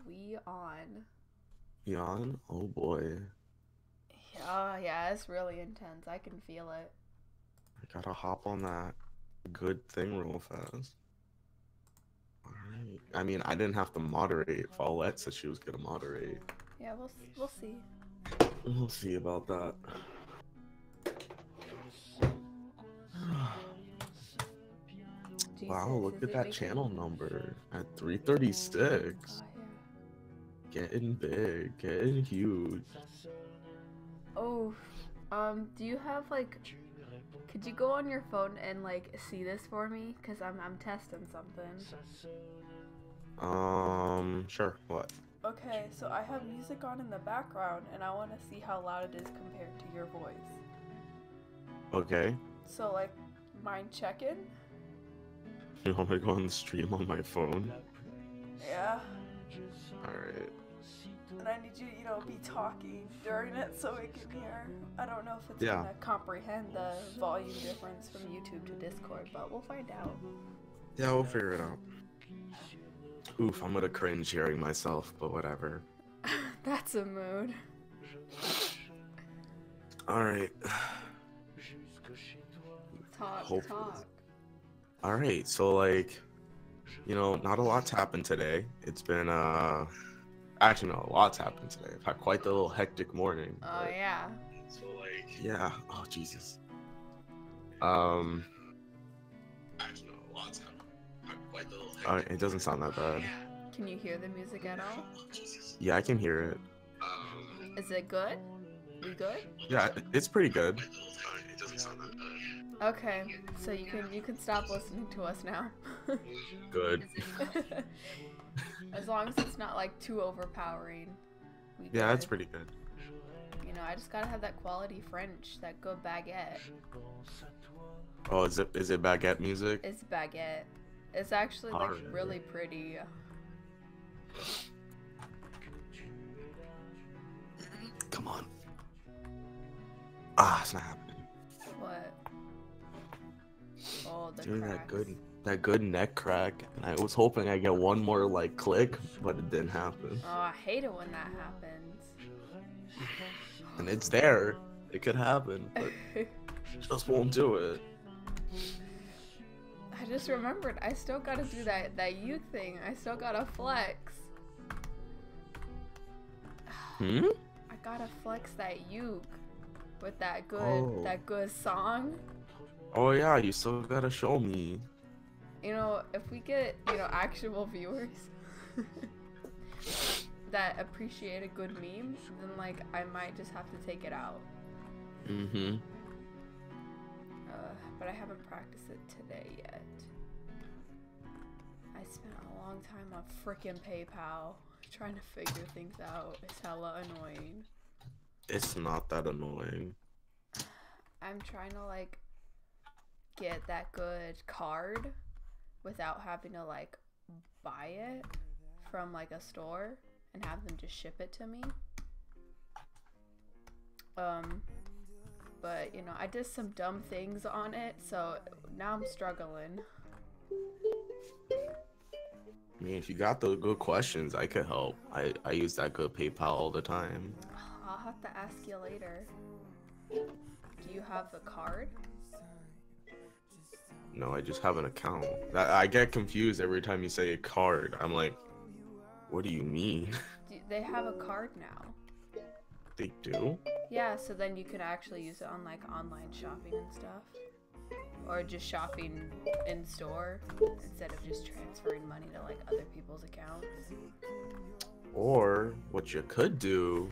We on. Yawn? Oh boy. Yeah, it's really intense. I can feel it. I gotta hop on that good thing real fast. Alright. I mean, I didn't have to moderate. Paulette said she was gonna moderate. Yeah, we'll see. We'll see about that. Jesus, Wow, look is at it that making... channel number at 336. Oh, Getting big, getting huge. yeah. Oh, do you have like... Could you go on your phone and like see this for me? Cause I'm testing something. Sure. What? Okay, so I have music on in the background, and I want to see how loud it is compared to your voice. Okay. So like, mind checking? You want me to go on the stream on my phone? Yeah. Alright. And I need you, be talking during it so we can hear. I don't know if it's Yeah. gonna comprehend the volume difference from YouTube to Discord, but we'll find out. Yeah, we'll figure it out. Oof, I'm gonna cringe hearing myself, but whatever. That's a mood. Alright. Talk. Alright, so like, not a lot's happened today. It's been, actually, no, a lot's happened today. I've had quite the little hectic morning. Oh, yeah. So like, yeah. Oh, Jesus. Actually, no, a lot's happened. I've had quite the little hectic. It doesn't sound that bad. Can you hear the music at all? Yeah, I can hear it. Is it good? We good? Yeah, it's pretty good. It doesn't sound that bad. Okay, so you can stop listening to us now. Good. As long as it's not like too overpowering. Yeah, that's pretty good. I just gotta have that quality French, that good baguette. Oh, is it baguette music? It's baguette. It's actually like Alright. really pretty. Come on. Ah, it's not happening. What? Oh, the Doing cracks. that good neck crack, and I was hoping I get one more like click, but it didn't happen. Oh, I hate it when that happens. And it's there. It could happen, but just won't do it. I just remembered, I still gotta do that you thing. I still gotta flex. Hmm? I gotta flex that uke with that good song. Oh yeah, you still gotta show me. If we get, actual viewers that appreciate a good meme, then like I might just have to take it out. Mm-hmm. But I haven't practiced it today yet. I spent a long time on frickin' PayPal trying to figure things out. It's hella annoying. It's not that annoying. I'm trying to like get that good card without having to like buy it from like a store and have them just ship it to me. But I did some dumb things on it, so now I'm struggling. I mean, if you got the good questions, I could help. I use that good PayPal all the time. I'll have to ask you later. Do you have the card? No, I just have an account. I get confused every time you say a card. I'm like, what do you mean? They have a card now. They do? Yeah, so then you can actually use it on like online shopping and stuff. Or just shopping in store instead of just transferring money to like other people's accounts. Or what you could do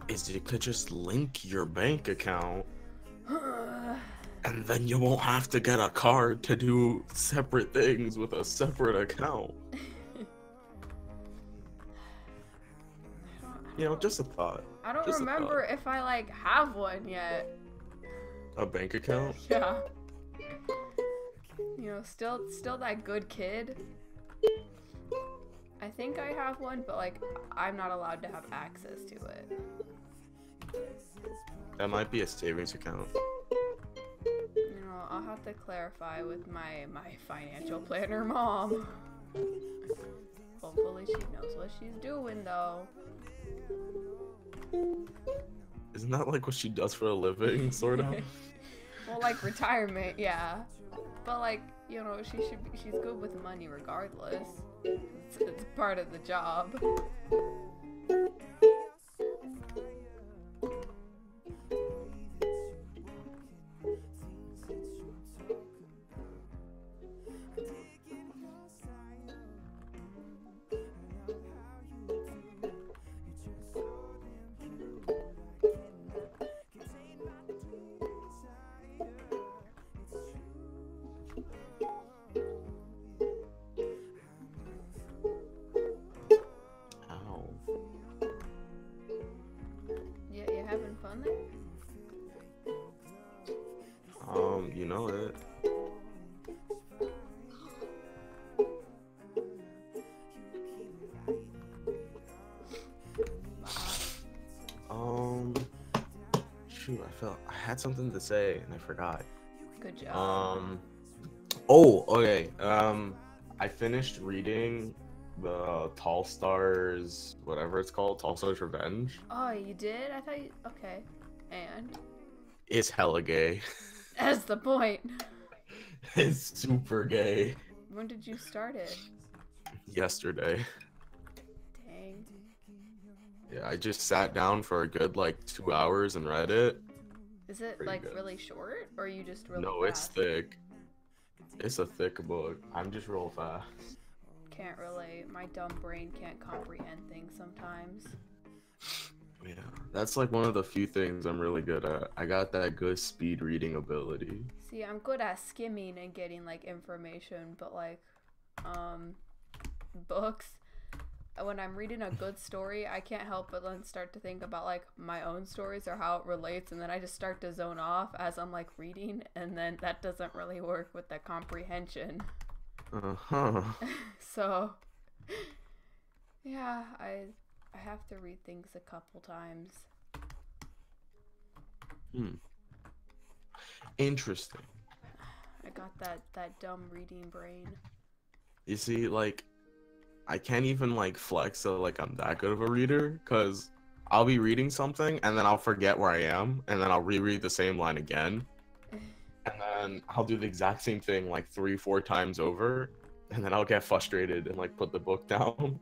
is you could just link your bank account and then you won't have to get a card to do separate things with a separate account. Just a thought. I don't Just remember if I like have one yet. A bank account? Yeah. Still that good kid. I think I have one, but like I'm not allowed to have access to it. That might be a savings account. I'll have to clarify with my financial planner mom. Hopefully She knows what she's doing, though. Isn't that like what she does for a living, sort of? Well, like retirement, yeah. But like, you know, she's good with money regardless. It's part of the job. Having fun there? You know it. Shoot, I had something to say and I forgot. Good job. Oh, okay. I finished reading the Tall Stars, whatever it's called, Tall Stars Revenge. Oh, you did? I thought you... Okay. And? It's hella gay. That's the point. It's super gay. When did you start it? Yesterday. Dang. Yeah, I just sat down for a good, like, 2 hours and read it. Is it, Pretty like, good. Really short? Or are you just really No, fast? it's thick. It's a thick book. I'm just real fast. Can't relate. My dumb brain can't comprehend things sometimes. Yeah, that's like one of the few things I'm really good at. I got that good speed reading ability. See, I'm good at skimming and getting like information, but like books, when I'm reading a good story, I can't help but then start to think about like my own stories or how it relates, and then I just start to zone off as I'm like reading, and then that doesn't really work with the comprehension. Uh-huh. So yeah, I have to read things a couple times. Interesting. I got that dumb reading brain. You see, like, I can't even like flex so like I'm that good of a reader, because I'll be reading something and then I'll forget where I am, and then I'll reread the same line again, and then I'll do the exact same thing like 3-4 times over, and then I'll get frustrated and like put the book down.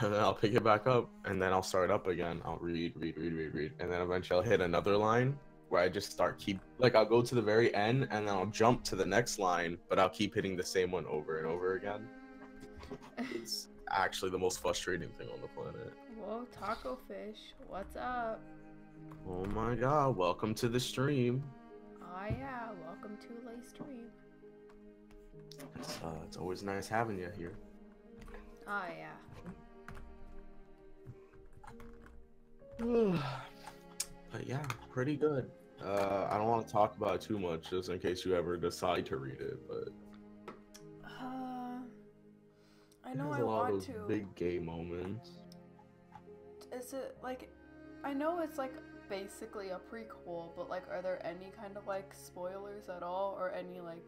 And then I'll pick it back up, and then I'll start up again. I'll read, and then eventually I'll hit another line where I just I'll go to the very end, and then I'll jump to the next line, but I'll keep hitting the same one over and over again. It's actually the most frustrating thing on the planet. Whoa, Taco Fish, what's up? Oh my god, welcome to the stream. Oh yeah, welcome to the stream. It's always nice having you here. Oh yeah. But yeah, pretty good. I don't want to talk about it too much, just in case you ever decide to read it. But I know there's I a lot want of those to. big gay moments. Is it like? I know it's like basically a prequel, but like, are there any kind of like spoilers at all, or any like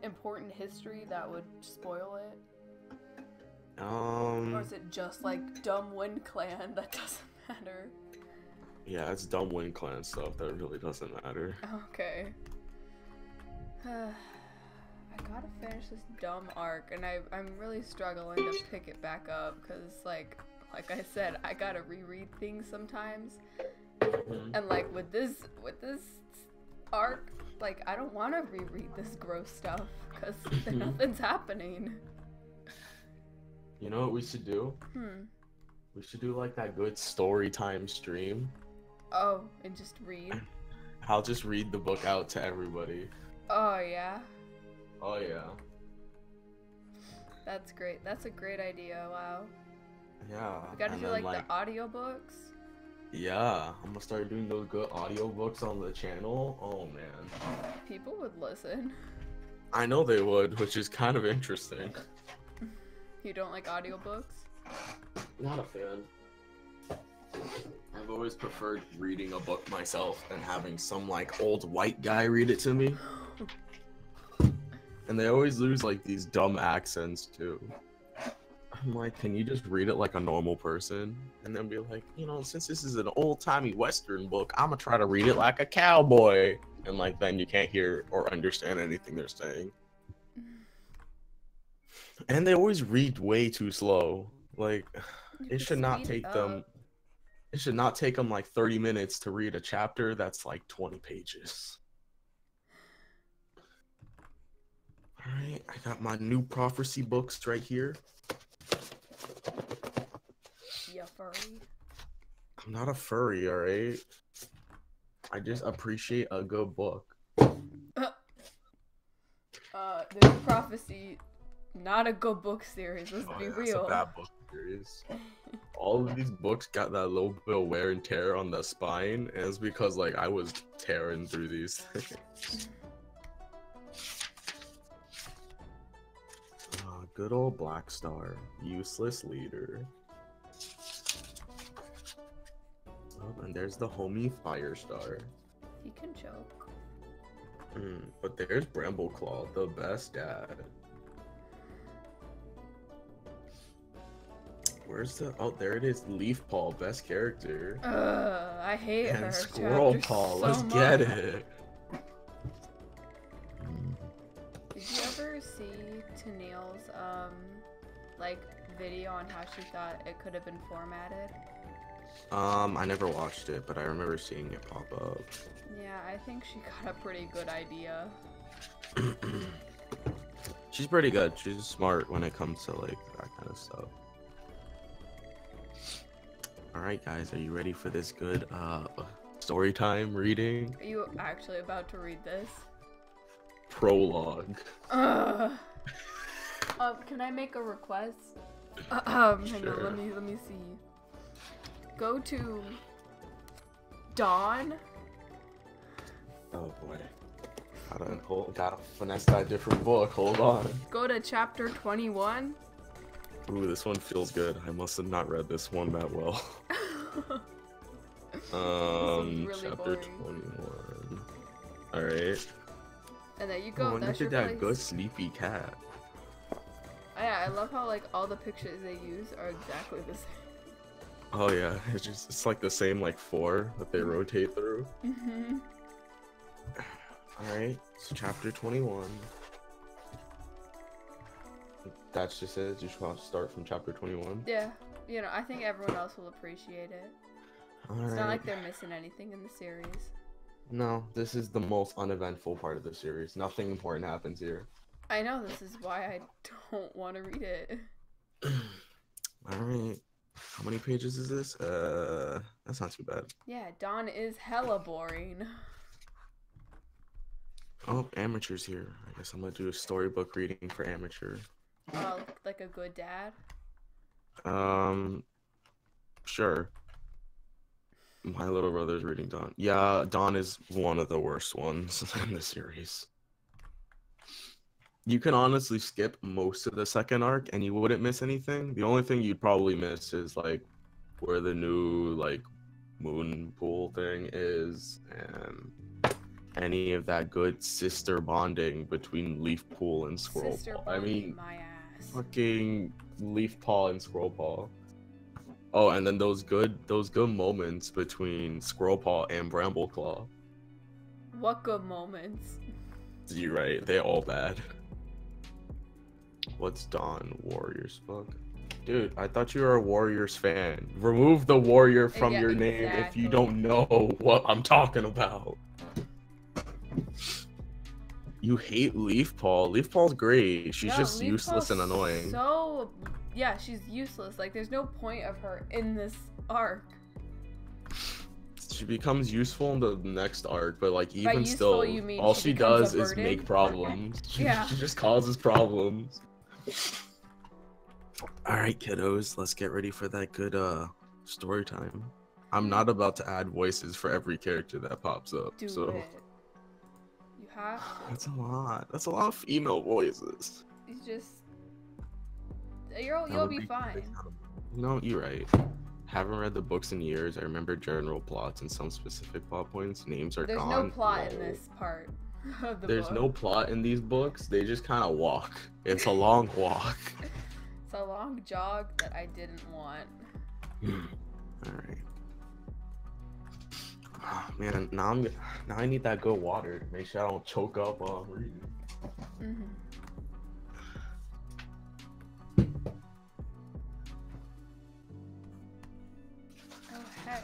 important history that would spoil it? Or is it just like dumb Wind Clan that doesn't matter? Yeah, it's dumb Wind Clan stuff that really doesn't matter. Okay. I gotta finish this dumb arc, and I'm really struggling to pick it back up, because like I said, I gotta reread things sometimes. And like with this arc, like I don't want to reread this gross stuff, because nothing's happening. You know what we should do? We should do like that good story time stream. Oh, and just read? I'll just read the book out to everybody. Oh, yeah? Oh, yeah. That's great. That's a great idea. Wow. Yeah. We gotta do like the audiobooks? Yeah. I'm gonna start doing those good audiobooks on the channel. Oh, man. People would listen. I know they would, which is kind of interesting. You don't like audiobooks? Not a fan. I've always preferred reading a book myself and having some like old white guy read it to me. And they always lose like these dumb accents too. I'm like, can you just read it like a normal person? And then be like, you know, since this is an old-timey Western book, I'm gonna try to read it like a cowboy. And like, then you can't hear or understand anything they're saying. And they always read way too slow. Like, it should not take them. It should not take them like 30 minutes to read a chapter that's like 20 pages. All right, I got my new prophecy books right here. You furry. I'm not a furry, all right? I just appreciate a good book. The new prophecy, not a good book series. Let's be real. It's a bad book series. All of these books got that little bit of wear and tear on the spine, and it's because like I was tearing through these things. Good old Black Star, useless leader. Oh, and there's the homie Firestar. He can joke. But there's Brambleclaw, the best dad. Where's the... Oh, there it is. Leafpaw, best character. I hate her. And Squirrelpaw, let's get it. Did you ever see Tennille's, like, video on how she thought it could have been formatted? I never watched it, but I remember seeing it pop up. Yeah, I think she got a pretty good idea. She's pretty good. She's smart when it comes to, like, that kind of stuff. Alright, guys, are you ready for this good, story time reading? Are you actually about to read this? Prologue. Can I make a request? Hang on, Sure. let me see. Go to Dawn. Oh boy. Gotta finesse that different book. Hold on. Go to chapter 21. Ooh, this one feels good. I must have not read this one that well. Really Chapter boring. 21. Alright. And there you go. Oh, That's look your at that place. good sleepy cat. Yeah, I love how like all the pictures they use are exactly the same. Oh yeah, it's like the same like 4 that they rotate through. Alright, so chapter 21. That's just it. You just want to start from chapter 21. Yeah, you know, I think everyone else will appreciate it. It's not like they're missing anything in the series. No, this is the most uneventful part of the series. Nothing important happens here. I know, this is why I don't want to read it. Alright. How many pages is this? That's not too bad. Yeah, Dawn is hella boring. Oh, amateur's here. I guess I'm gonna do a storybook reading for amateur. Oh, like a good dad? Sure. My little brother's reading Dawn. Yeah, Dawn is one of the worst ones in the series. You can honestly skip most of the second arc and you wouldn't miss anything. The only thing you'd probably miss is like where the new like moon pool thing is and any of that good sister bonding between Leafpool and Squirrelpaw. I mean, my ass. fucking Leafpaw and Squirrelpaw. Oh, and then those good moments between Squirrelpaw and Brambleclaw. What good moments? You're right, they all bad. What's Dawn? Warriors? Fuck. Dude, I thought you were a Warriors fan. Remove the Warrior from your name if you don't know what I'm talking about. You hate Leafpaw. Leafpaw's great. She's just useless and annoying. So, yeah, she's useless. Like, there's no point of her in this arc. She becomes useful in the next arc, but like even useful, still, you mean all she she becomes does a is burden? make problems. Yeah. She just causes problems. All right, kiddos, let's get ready for that good story time. I'm not about to add voices for every character that pops up. Do so it. You have to. That's a lot. That's a lot of female voices. You just you'll be fine. No, you're right. Haven't read the books in years. I remember general plots and some specific plot points. Names are There's gone. no plot in this part of the There's book. no plot in these books. They just kind of walk. It's a long walk. It's a long jog that I didn't want. Alright. Oh, man, now I need that good water to make sure I don't choke up while I'm reading. Oh heck.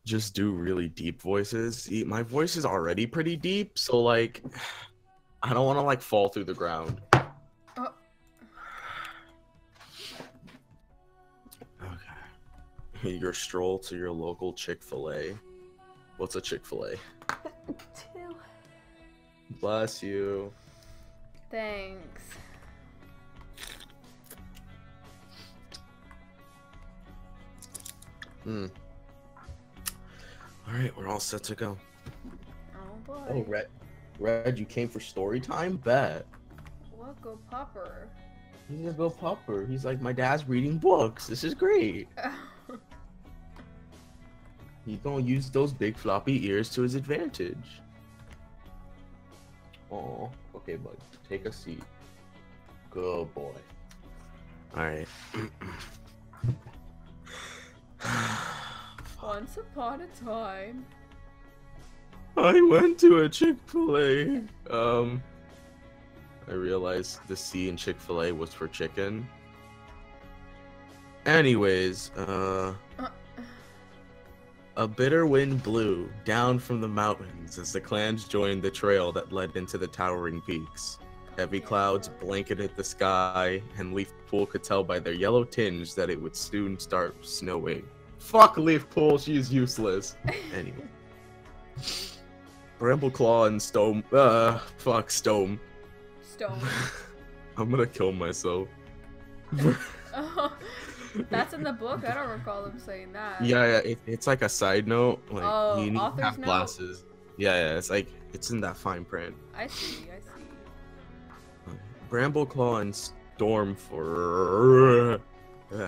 Just do really deep voices. See, my voice is already pretty deep, so like I don't want to like fall through the ground. Oh. Okay. Your stroll to your local Chick-fil-A. What's a Chick-fil-A? 2. Bless you. Thanks. All right, we're all set to go. Oh boy. Oh, Red, you came for story time? Bet. What go popper? He's gonna go popper. He's like, my dad's reading books. This is great. He's gonna use those big floppy ears to his advantage. Oh, okay, bud. Take a seat. Good boy. All right. Once upon a time. I went to a Chick-fil-A. I realized the C in Chick-fil-A was for chicken. Anyways, a bitter wind blew down from the mountains as the clans joined the trail that led into the towering peaks. Heavy clouds blanketed the sky, and Leafpool could tell by their yellow tinge that it would soon start snowing. Fuck Leafpool, she's useless. Anyway. Brambleclaw and Stone. Fuck Stone. Stone. I'm gonna kill myself. Oh, that's in the book? I don't recall them saying that. Yeah, it's like a side note. Like, you need to author's have note? glasses. Yeah, it's like, it's in that fine print. I see. Brambleclaw and Storm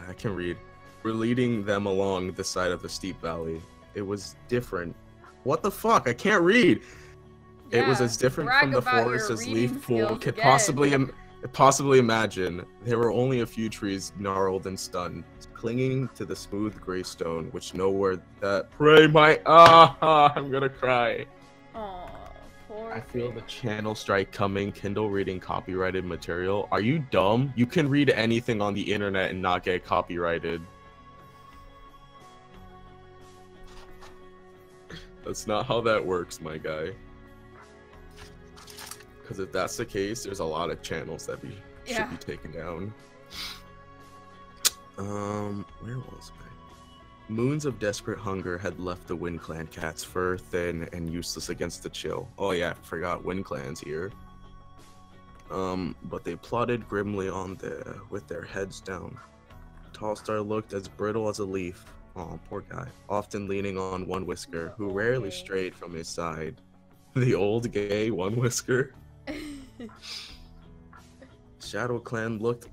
I can read. We're leading them along the side of the steep valley. It was different. What the fuck? I can't read. Yeah, it was as different brag from the about forest your as reading Leafpool skills could again. possibly imagine. There were only a few trees gnarled and stunned, clinging to the smooth gray stone, which nowhere that prey might. I'm gonna cry. Aw, poor I feel thing. the channel strike coming. Kindle reading copyrighted material. Are you dumb? You can read anything on the internet and not get copyrighted. That's not how that works, my guy. Because if that's the case, there's a lot of channels that should be taken down. Where was I? Moons of desperate hunger had left the Wind Clan cats fur thin and useless against the chill. Oh yeah, I forgot Wind Clan's here. But they plodded grimly on with their heads down. Tallstar looked as brittle as a leaf. Oh, poor guy. Often leaning on One Whisker, who rarely strayed from his side. The old gay One Whisker. Shadow Clan looked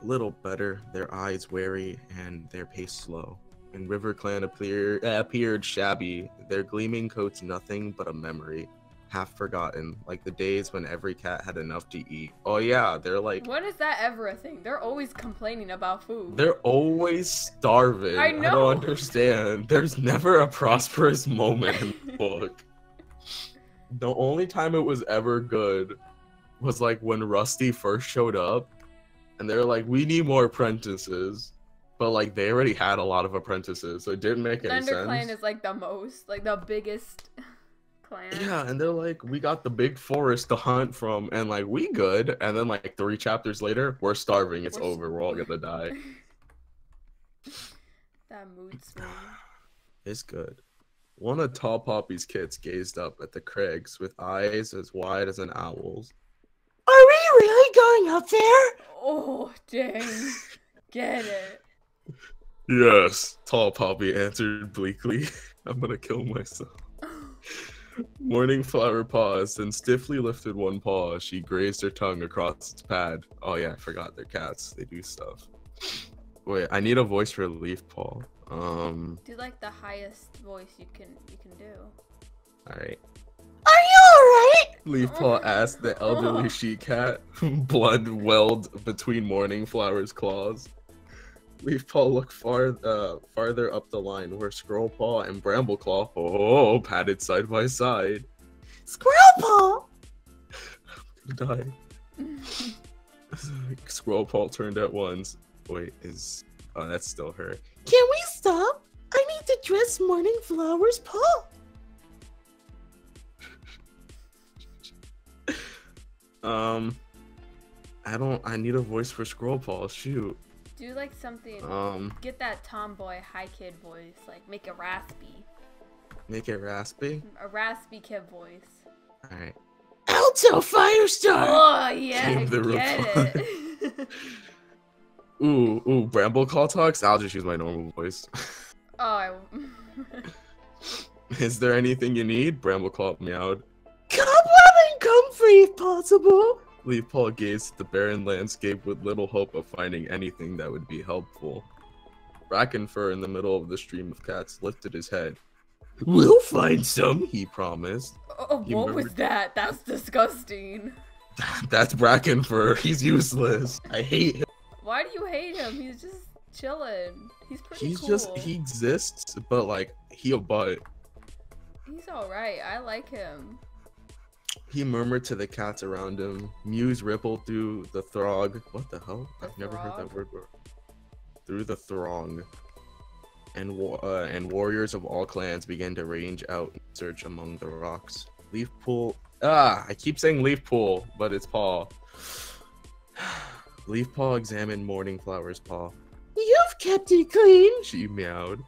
little better, their eyes wary and their pace slow. And River Clan appeared shabby, their gleaming coats nothing but a memory, half forgotten, like the days when every cat had enough to eat. Oh yeah, they're like... When is that ever a thing? They're always complaining about food. They're always starving. I know. I don't understand. There's never a prosperous moment in the book. The only time it was ever good was like when Rusty first showed up and they're like, we need more apprentices. But like they already had a lot of apprentices, so it didn't make any sense. Thunder Clan is like the biggest clan. Yeah, and they're like, we got the big forest to hunt from, and like we good. And then like 3 chapters later, we're starving. It's over. We're all gonna die. That mood swing. It's good. One of Tall Poppy's kids gazed up at the crags with eyes as wide as an owl's. Are we really going up there? Oh, dang. Get it. Yes, Tall Poppy answered bleakly. I'm gonna kill myself. Morning Flower paused and stiffly lifted one paw as she grazed her tongue across its pad. Oh yeah, I forgot they're cats. They do stuff. Wait, I need a voice for Leaf Paw. Do like the highest voice you can do. Alright. Are you alright? Leaf Paw asked the elderly she cat, blood welled between Morning Flower's claws. Leaf Paw looked farther up the line where Squirrel Paw and Bramble Claw padded side by side. Squirrel Paw! I'm gonna die. Squirrel Paw turned at once. Wait, oh, that's still her. Can we stop? I need to dress Morning Flower's paw. I need a voice for Squirrel Paw. Shoot. Do like something. Get that tomboy high kid voice. Like make it raspy. Make it raspy? A raspy kid voice. Alright. Alto Firestar! Oh yeah, Came the get it. Ooh, Bramble Call talks? I'll just use my normal voice. Oh, Is there anything you need? Bramble Claw meowed. Cobweb and comfrey if possible. Leaf Paw gazed at the barren landscape with little hope of finding anything that would be helpful. Brackenfur in the middle of the stream of cats lifted his head. We'll find some, he promised. oh what was that? That's disgusting. That's Brackenfur. He's useless. I hate him. Why do you hate him? He's just chilling. He's pretty cool. He exists, but like, he a butt. He's alright. I like him. He murmured to the cats around him. Mews rippled through the throng. What the hell? I've never heard that word before. Through the throng. And warriors of all clans began to range out and search among the rocks. Leaf Pool. I keep saying Leaf Pool, but it's Paw. Leaf Paw examined Morning Flower's paw. You've kept it clean, she meowed.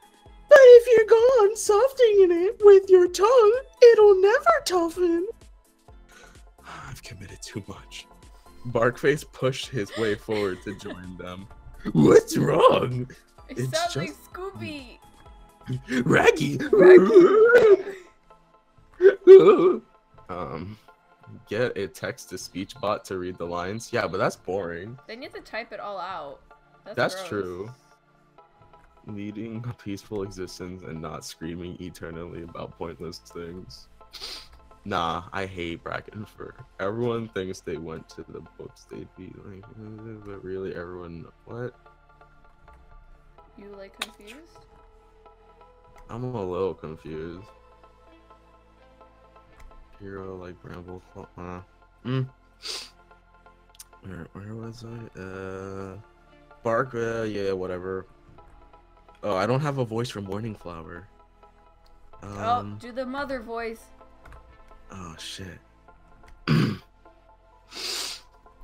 But if you're gone softening it with your tongue, it'll never toughen. I've committed too much. Barkface pushed his way forward to join them. What's wrong? It sounds like Scooby. Raggy. Get a text-to-speech bot to read the lines. Yeah, but that's boring. Then you have to type it all out. That's gross. true. Leading a peaceful existence and not screaming eternally about pointless things. Nah, I hate Brackenfur. Everyone thinks they went to the books they'd be like, but really everyone, what? You like confused? I'm a little confused. Hero like Bramble Claw. Where was I? Bark, yeah, whatever. Oh, I don't have a voice for Morning Flower. Oh, do the mother voice. Oh shit.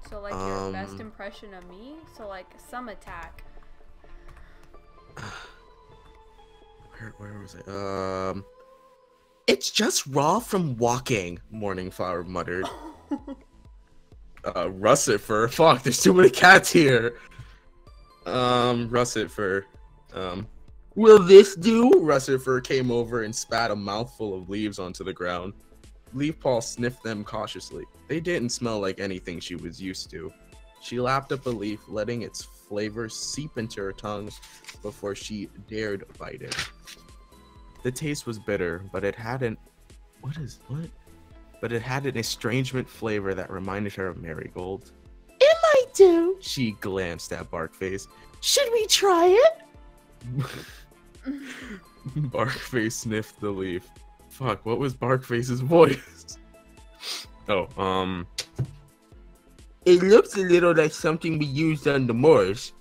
So like your best impression of me? So like some attack. Where was I? It's just raw from walking, Morning Flower muttered. Russet Fur. Fuck, there's too many cats here. Russet Fur. Will this do? Russet Fur came over and spat a mouthful of leaves onto the ground. Leaf Paw sniffed them cautiously. They didn't smell like anything she was used to. She lapped up a leaf, letting its flavor seep into her tongue before she dared bite it. The taste was bitter, but it had an estrangement flavor that reminded her of marigold. It might do. She glanced at Barkface. Should we try it? Barkface sniffed the leaf. Fuck, what was Barkface's voice? Oh, it looks a little like something we used on the moors.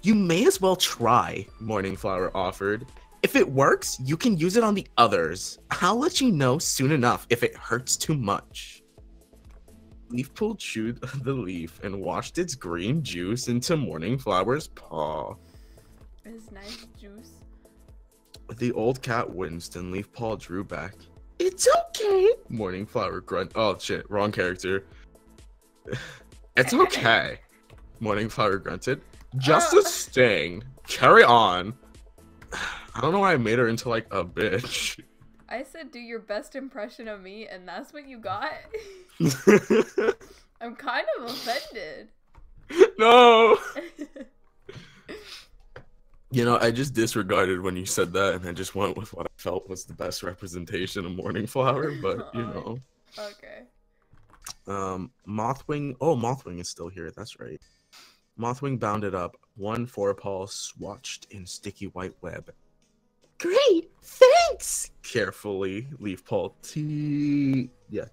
You may as well try, Morning Flower offered. If it works, you can use it on the others. I'll let you know soon enough if it hurts too much. Leafpool chewed the leaf and washed its green juice into Morning Flower's paw. It's nice juice. The old cat winced and Leaf Paw drew back. It's okay. Morning Flower grunt. Oh shit, wrong character. It's okay. Morning Flower grunted. Just a sting. Carry on. I don't know why I made her into like a bitch. I said do your best impression of me, and that's what you got? I'm kind of offended. No. You know, I just disregarded when you said that, and I just went with what I felt was the best representation of Morning Flower, but, you know. Okay. Mothwing. Oh, Mothwing is still here. That's right. Mothwing bounded up, one forepaw swatched in sticky white web. Great, thanks! Carefully, Leafpaw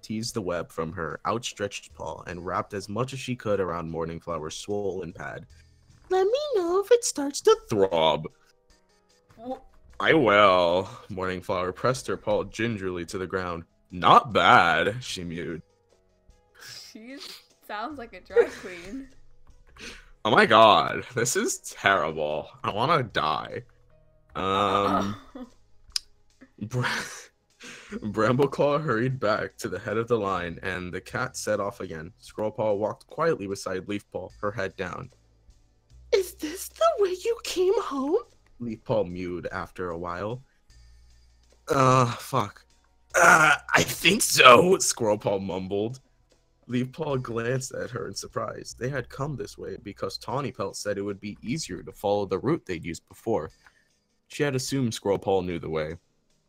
teased the web from her outstretched paw and wrapped as much as she could around Morning Flower's swollen pad. Let me know if it starts to throb. I will. Morning Flower pressed her paw gingerly to the ground. Not bad, she mewed. She sounds like a drag queen. Oh my god, this is terrible. I want to die. Brambleclaw hurried back to the head of the line, and the cat set off again. Scrollpaw walked quietly beside Leafpaw, her head down. Is this the way you came home? Leafpaw mewed after a while. Fuck. I think so, Squirrelpaw mumbled. Leafpaw glanced at her in surprise. They had come this way because Tawnypelt said it would be easier to follow the route they'd used before. She had assumed Squirrelpaw knew the way.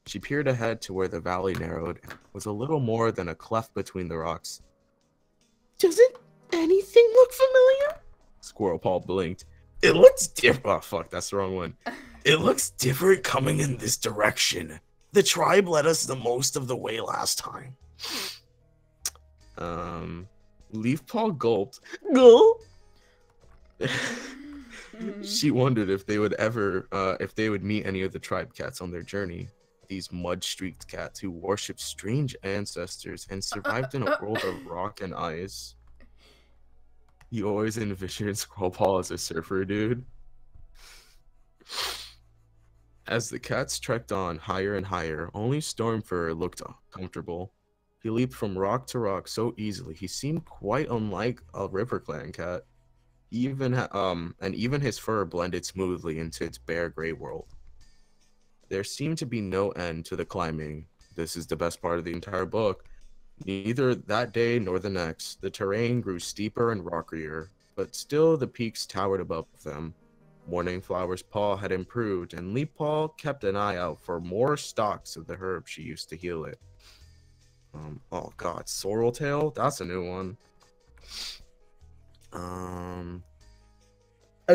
She peered ahead to where the valley narrowed and was a little more than a cleft between the rocks. Doesn't anything look familiar? Squirrelpaw blinked. It looks different. Oh, fuck, that's the wrong one. It looks different coming in this direction. The tribe led us the most of the way last time. Leafpaw gulped. Gulp. She wondered if they would meet any of the tribe cats on their journey. These mud-streaked cats who worshipped strange ancestors and survived in a world of rock and ice. You always envisioned Squirrelpaw as a surfer dude. As the cats trekked on higher and higher, only Stormfur looked comfortable. He leaped from rock to rock so easily, he seemed quite unlike a River Clan cat. Even his fur blended smoothly into its bare gray world. There seemed to be no end to the climbing. This is the best part of the entire book. Neither that day nor the next, the terrain grew steeper and rockier, but still the peaks towered above them. Morning Flower's paw had improved, and Leafpaw kept an eye out for more stalks of the herb she used to heal it. Oh god, Sorreltail? That's a new one. Are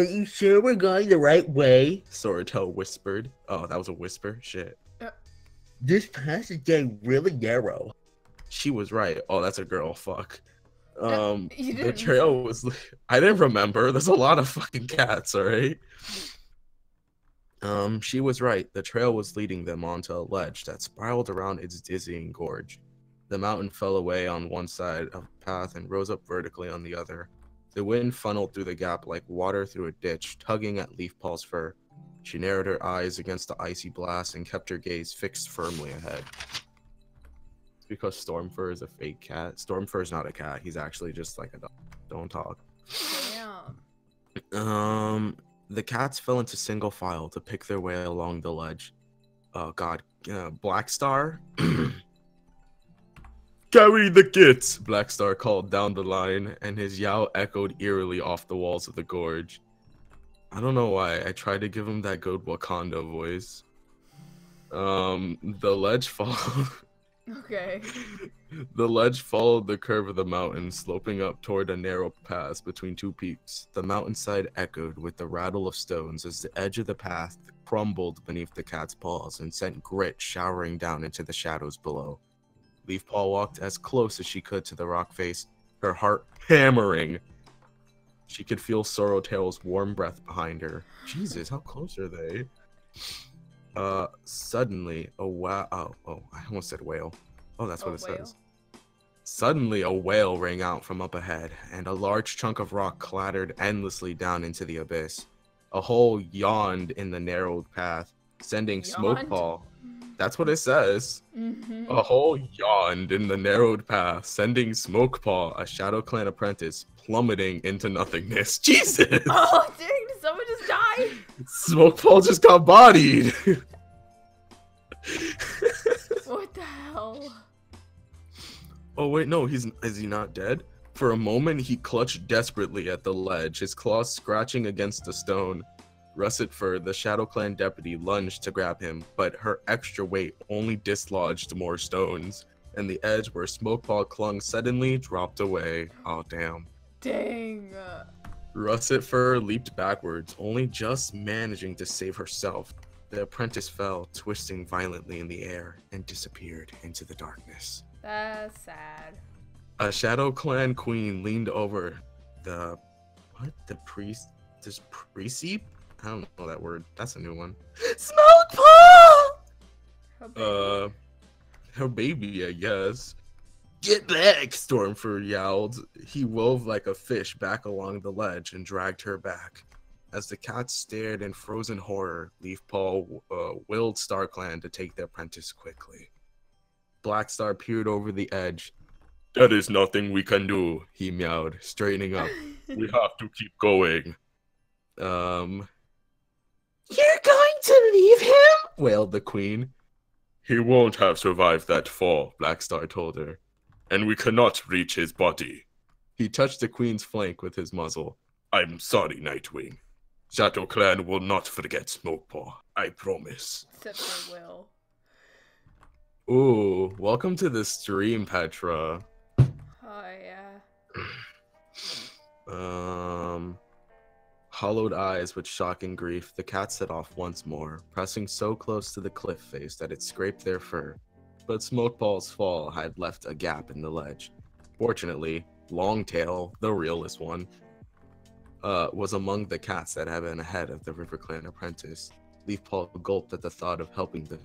you sure we're going the right way? Sorreltail whispered. Oh, that was a whisper? Shit. This path is getting really narrow. She was right. Oh, that's a girl. Fuck. The trail was... I didn't remember. There's a lot of fucking cats, alright? She was right. The trail was leading them onto a ledge that spiraled around its dizzying gorge. The mountain fell away on one side of the path and rose up vertically on the other. The wind funneled through the gap like water through a ditch, tugging at Leafpaw's fur. She narrowed her eyes against the icy blast and kept her gaze fixed firmly ahead. It's because Stormfur is a fake cat. Stormfur is not a cat. He's actually just like a dog. Don't talk. Damn. The cats fell into single file to pick their way along the ledge. Oh god, Blackstar? Carry the kits! Blackstar called down the line, and his yowl echoed eerily off the walls of the gorge. I don't know why, I tried to give him that good Wakanda voice. The ledge followed... Okay. The ledge followed the curve of the mountain, sloping up toward a narrow pass between two peaks. The mountainside echoed with the rattle of stones as the edge of the path crumbled beneath the cat's paws and sent grit showering down into the shadows below. Leafpaw walked as close as she could to the rock face, her heart hammering. She could feel Sorreltail's warm breath behind her. Jesus, how close are they? Suddenly, I almost said whale. Oh, that's what it says. Suddenly, a wail rang out from up ahead, and a large chunk of rock clattered endlessly down into the abyss. A hole yawned in the narrowed path, sending Yawned? smoke ball. That's what it says. Mm-hmm. A hole yawned in the narrowed path, sending smoke paw, a Shadow Clan apprentice, plummeting into nothingness. Jesus! Oh, dang, did someone just die? Smoke paw just got bodied. What the hell? Oh wait, no, is he not dead? For a moment, he clutched desperately at the ledge, his claws scratching against the stone. Russet Fur, the Shadow Clan deputy, lunged to grab him, but her extra weight only dislodged more stones, and the edge where Smokepaw clung suddenly dropped away. Oh, damn. Dang. Russet Fur leaped backwards, only just managing to save herself. The apprentice fell, twisting violently in the air, and disappeared into the darkness. That's sad. A Shadow Clan queen leaned over the... What? The priest? This precept? I don't know that word. That's a new one. Smokepaw! Her baby, I guess. Get back! Stormfur yelled. He wove like a fish back along the ledge and dragged her back. As the cat stared in frozen horror, Leafpaw willed StarClan to take the apprentice quickly. Blackstar peered over the edge. That is nothing we can do, he meowed, straightening up. We have to keep going. You're going to leave him? Wailed the queen. He won't have survived that fall, Blackstar told her. And we cannot reach his body. He touched the queen's flank with his muzzle. I'm sorry, Nightwing. Shadow Clan will not forget Smokepaw. I promise. Except they will. Ooh, welcome to the stream, Petra. Oh, yeah. Hollowed eyes with shocking grief, the cat set off once more, pressing so close to the cliff face that it scraped their fur. But Smokeball's fall had left a gap in the ledge. Fortunately, Longtail, the realest one, was among the cats that had been ahead of the River Clan apprentice. Leafpaw gulped at the thought of helping the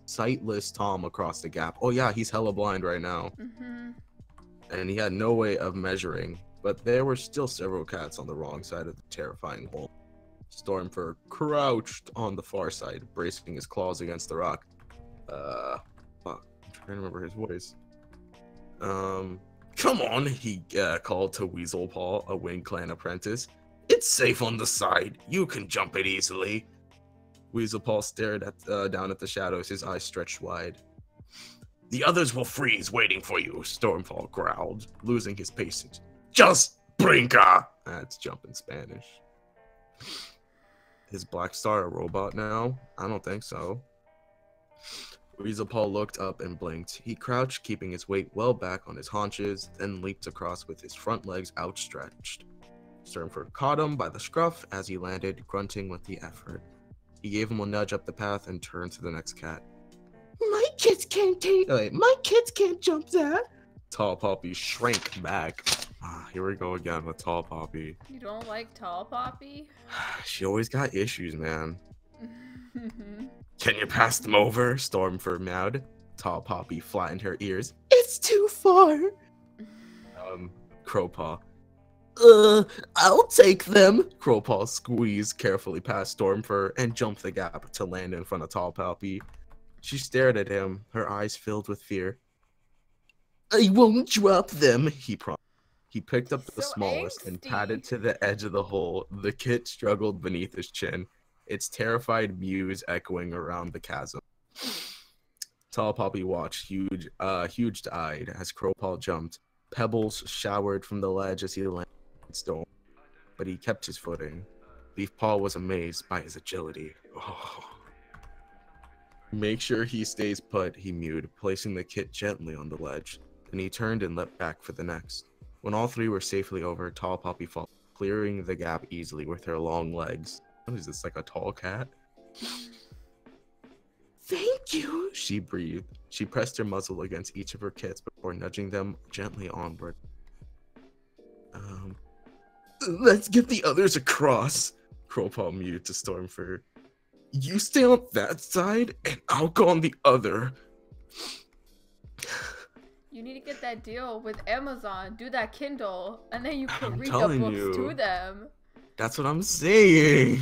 sightless Tom across the gap. Oh yeah, he's hella blind right now. Mm-hmm. And he had no way of measuring, but there were still several cats on the wrong side of the terrifying hole. Stormfur crouched on the far side, bracing his claws against the rock. Fuck, I'm trying to remember his voice. Come on, he called to Weaselpaw, a Wing Clan apprentice. It's safe on the side. You can jump it easily. Weaselpaw stared down at the shadows, his eyes stretched wide. The others will freeze waiting for you, Stormfall growled, losing his patience. Just brinca! That's jump in Spanish. Is Blackstar a robot now? I don't think so. Weaselpaw looked up and blinked. He crouched, keeping his weight well back on his haunches, then leaped across with his front legs outstretched. Stormfur caught him by the scruff as he landed, grunting with the effort. He gave him a nudge up the path and turned to the next cat. My kids can't jump that. Tall Poppy shrank back. Here we go again with Tall Poppy. You don't like Tall Poppy? She always got issues, man. Can you pass them over? Stormfur meowed. Tall Poppy flattened her ears. It's too far. Crowpaw. I'll take them. Crowpaw squeezed carefully past Stormfur and jumped the gap to land in front of Tall Poppy. She stared at him, her eyes filled with fear. I won't drop them, he promised. He picked up the smallest angsty. And patted to the edge of the hole. The kit struggled beneath his chin, its terrified mews echoing around the chasm. Tall Poppy watched, huge-eyed, as Crowpaw jumped. Pebbles showered from the ledge as he landed on stone, but he kept his footing. Leafpaw was amazed by his agility. Oh. Make sure he stays put, he mewed, placing the kit gently on the ledge. Then he turned and leapt back for the next. When all three were safely over, Tall Poppy followed, clearing the gap easily with her long legs. What is this, like a tall cat? Thank you, she breathed. She pressed her muzzle against each of her kits before nudging them gently onward. Let's get the others across, Crowpaw mewed to Stormfur. You stay on that side, and I'll go on the other. You need to get that deal with Amazon. Do that Kindle, and then you can read the telling books you. to them. That's what I'm saying.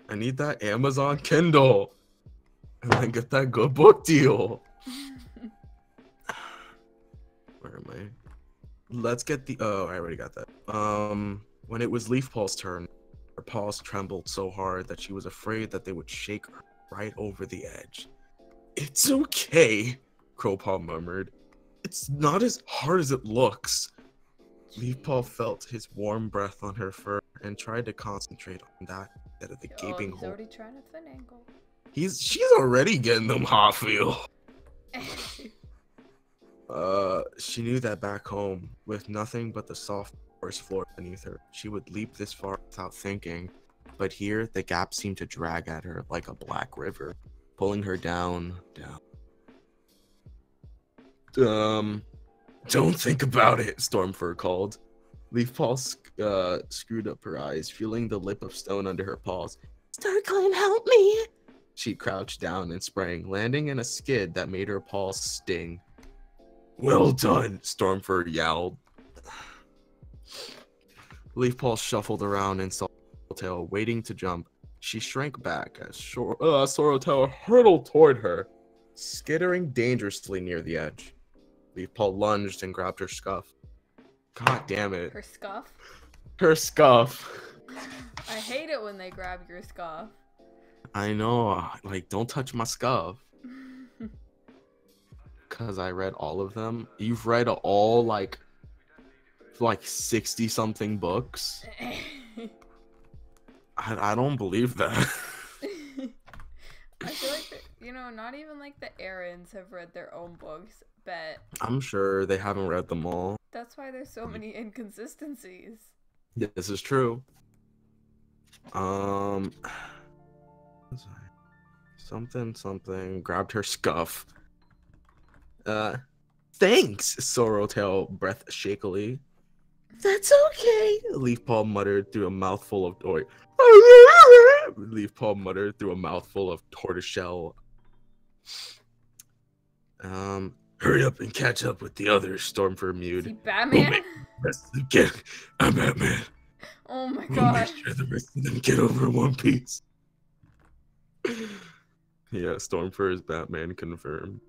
I need that Amazon Kindle. And then get that good book deal. Where am I? Let's get the... Oh, I already got that. When it was Leaf Paul's turn, her paws trembled so hard that she was afraid that they would shake her right over the edge. It's okay, Crowpaw murmured. It's not as hard as it looks. Leafpaw felt his warm breath on her fur and tried to concentrate on that instead of the gaping hole. He's already trying to finagle. She's already getting them hot feel. She knew that back home, with nothing but the soft forest floor beneath her, she would leap this far without thinking. But here, the gap seemed to drag at her like a black river, pulling her down. Don't think about it, Stormfur called. Leafpaw screwed up her eyes, feeling the lip of stone under her paws. StarClan, help me! She crouched down and sprang, landing in a skid that made her paws sting. Well done, Stormfur yowled. Leafpaw shuffled around and saw Sorrowtail waiting to jump. She shrank back as Sorrowtail hurtled toward her, skittering dangerously near the edge. Leafpaw lunged and grabbed her scuff. God damn it. Her scuff? Her scuff. I hate it when they grab your scuff. I know. Like, don't touch my scuff. Because I read all of them. You've read all, like 60-something books? I don't believe that. I feel like, not even like the Aarons have read their own books, but... I'm sure they haven't read them all. That's why there's so many inconsistencies. Yeah, this is true. Something grabbed her scuff. Thanks, Sorrowtail breathed shakily. That's okay, Leafpaw muttered through a mouthful of tortoiseshell. Hurry up and catch up with the others, Stormfur mewed. Is he Batman? Again, I'm Batman. Oh my We'll god. make sure the rest of them get over in one piece. Yeah, Stormfur is Batman confirmed.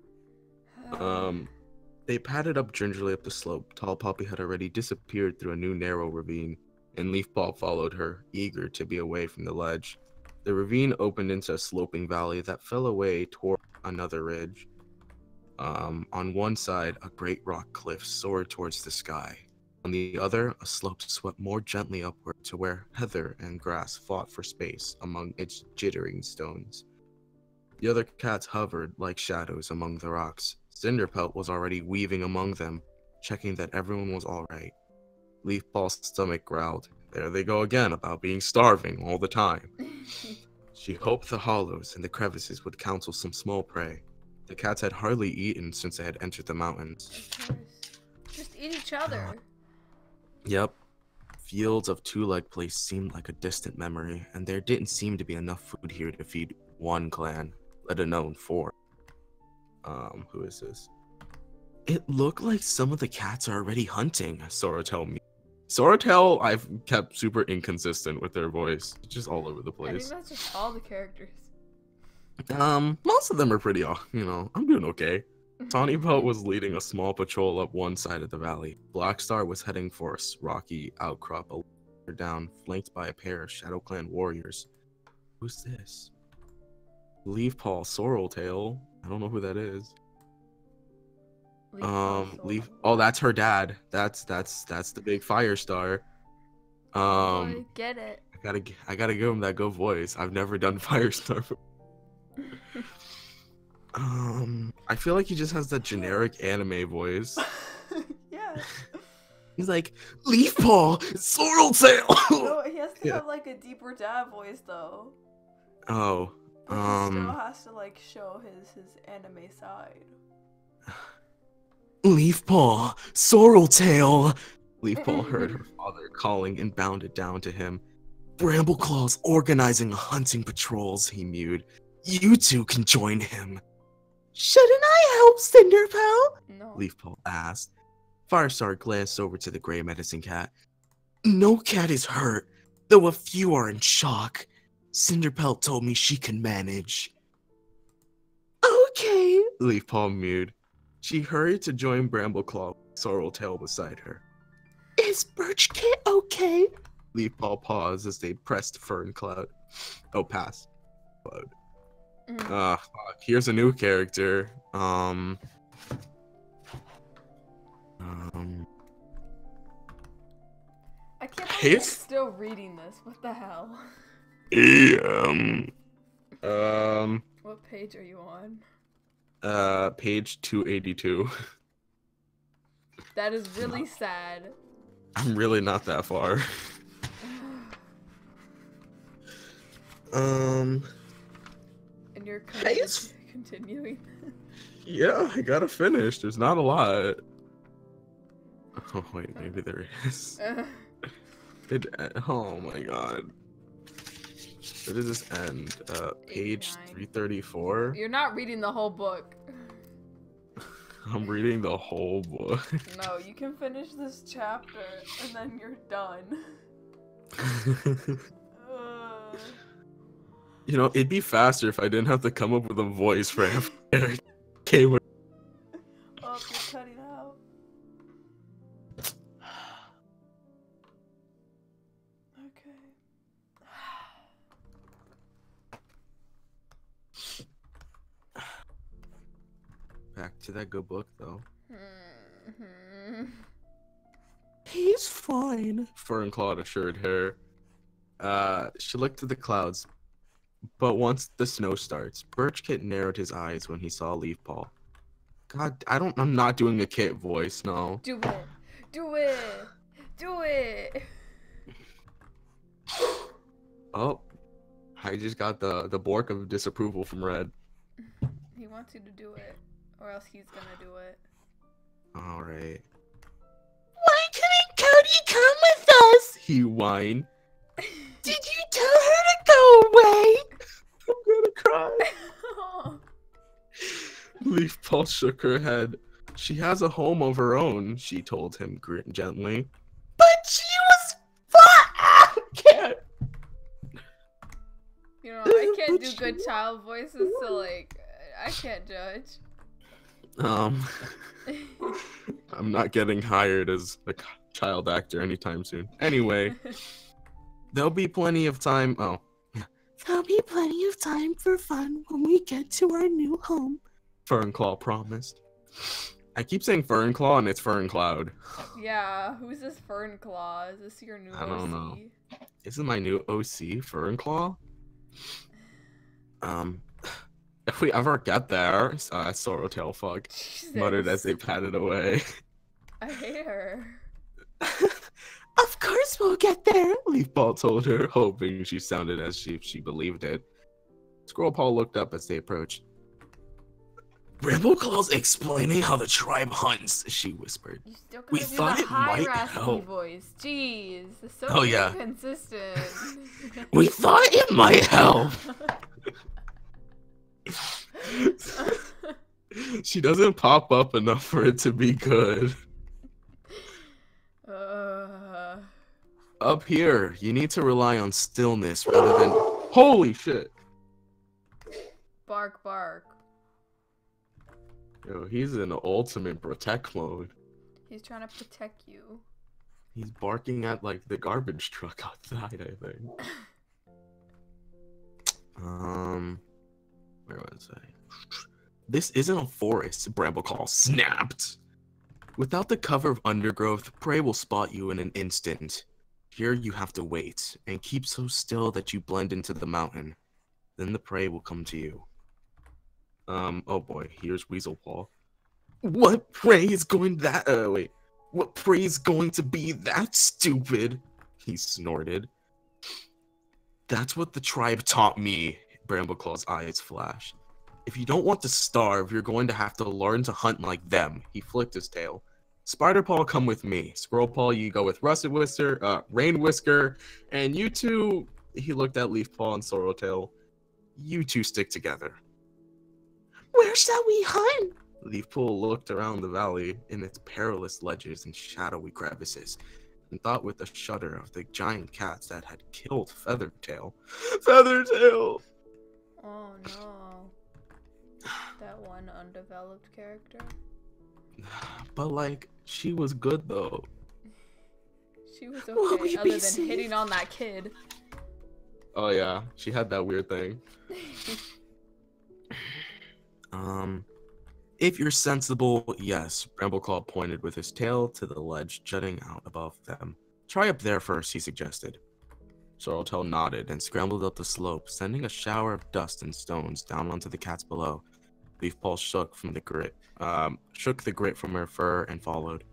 They padded up gingerly up the slope. Tall Poppy had already disappeared through a new narrow ravine, and Leafpaw followed her, eager to be away from the ledge. The ravine opened into a sloping valley that fell away toward another ridge. On one side, a great rock cliff soared towards the sky. On the other, a slope swept more gently upward to where heather and grass fought for space among its jittering stones. The other cats hovered like shadows among the rocks. Cinderpelt was already weaving among them, checking that everyone was all right. Leafpaw's stomach growled. There they go again about being starving all the time. She hoped the hollows and the crevices would counsel some small prey. The cats had hardly eaten since they had entered the mountains. Of course. Just eat each other. Yep. Fields of two-leg place seemed like a distant memory, and there didn't seem to be enough food here to feed one clan, let alone 4. Who is this? It looked like some of the cats are already hunting, Sorrowtail. Sorrowtail, I've kept super inconsistent with their voice. It's just all over the place. I think that's just all the characters. Most of them are pretty, I'm doing okay. Tawny Pelt was leading a small patrol up one side of the valley. Blackstar was heading for a rocky outcrop a little down, flanked by a pair of ShadowClan warriors. Who's this? Leafpaw Sorrowtail. I don't know who that is. Oh, that's her dad. That's the big Firestar. I get it. I gotta give him that go voice. I've never done Firestar before. I feel like he just has that generic anime voice. Yeah. He's like, Leafpaw, Sorrowtail. No, he has to have like a deeper dad voice though. Oh. But he still has to like show his anime side. Leafpaw, Sorrowtail. Leafpaw heard her father calling and bounded down to him. Brambleclaw's organizing hunting patrols, he mewed. You two can join him. Shouldn't I help Cinderpelt? No. Leafpaw asked. Firestar glanced over to the gray medicine cat. No cat is hurt, though a few are in shock. Cinderpelt told me she can manage. Okay, Leafpaw mewed. She hurried to join Brambleclaw, Sorreltail beside her. Is Birchkit okay? Leafpaw paused as they pressed Ferncloud. Oh, pass. Cloud. Fuck. Here's a new character. I can't believe you're still reading this. What the hell? What page are you on? Page 282. That is really sad. I'm really not that far. And you're continuing. Yeah, I gotta finish. There's not a lot. Oh wait, maybe there is. Oh my god. Where does this end? Page 334. You're not reading the whole book. I'm reading the whole book. No, you can finish this chapter and then you're done. You know, it'd be faster if I didn't have to come up with a voice for every character. Okay, oh, you're cutting out. Okay. Back to that good book, though. He's fine, Fernclaw assured her. She looked at the clouds, but once the snow starts, Birchkit narrowed his eyes when he saw Leafpaw. God, I'm not doing a Kit voice, no. Do it! Do it! Do it! Oh, I just got the bork of disapproval from Red. He wants you to do it, or else he's gonna do it. Alright. Why couldn't Cody come with us? He whined. Did you tell her to go away? I'm gonna cry. Leafpaw shook her head. She has a home of her own, she told him gently. But she was I can't. You know, I can't do good child voices, so like, I can't judge. I'm not getting hired as a child actor anytime soon. Anyway, there'll be plenty of time. Oh, there'll be plenty of time for fun when we get to our new home, Fernclaw promised. I keep saying Fernclaw and it's Ferncloud. Yeah, who's this Fernclaw? Is this your new OC? I don't know. This is my new OC, Fernclaw. If we ever get there, Sorreltail fuck muttered as they padded away. I hate her. Of course we'll get there, Leafpaw told her, hoping she sounded as if she believed it. Squirrelpaw looked up as they approached. Brambleclaw's explaining how the tribe hunts, she whispered. We thought it might help. Voice. Jeez, it's so inconsistent. We thought it might help. She doesn't pop up enough for it to be good. Up here, you need to rely on stillness rather than... Holy shit! Bark, bark. Yo, he's in ultimate protect mode. He's trying to protect you. He's barking at, like, the garbage truck outside, I think. Where was I? This isn't a forest, Brambleclaw snapped. Without the cover of undergrowth, prey will spot you in an instant. Here you have to wait, and keep so still that you blend into the mountain. Then the prey will come to you. Oh boy, here's Weaselpaw. What prey is going that, wait. What prey is going to be that stupid? He snorted. That's what the tribe taught me, Brambleclaw's eyes flashed. If you don't want to starve, you're going to have to learn to hunt like them. He flicked his tail. Spiderpaw, come with me. Squirrelpaw, you go with Russet Whisker, Rain Whisker, and you two, he looked at Leafpaw and Sorreltail, you two stick together. Where shall we hunt? Leafpaw looked around the valley in its perilous ledges and shadowy crevices. and thought with a shudder of the giant cats that had killed Feathertail. Feathertail! Oh no. That one undeveloped character. But like, she was good though. She was Will okay, we other be than hitting on that kid. Oh yeah, she had that weird thing. If you're sensible, yes, Brambleclaw pointed with his tail to the ledge jutting out above them. Try up there first, he suggested. Sorreltail nodded and scrambled up the slope, sending a shower of dust and stones down onto the cats below. Leafpaw shook the grit from her fur and followed.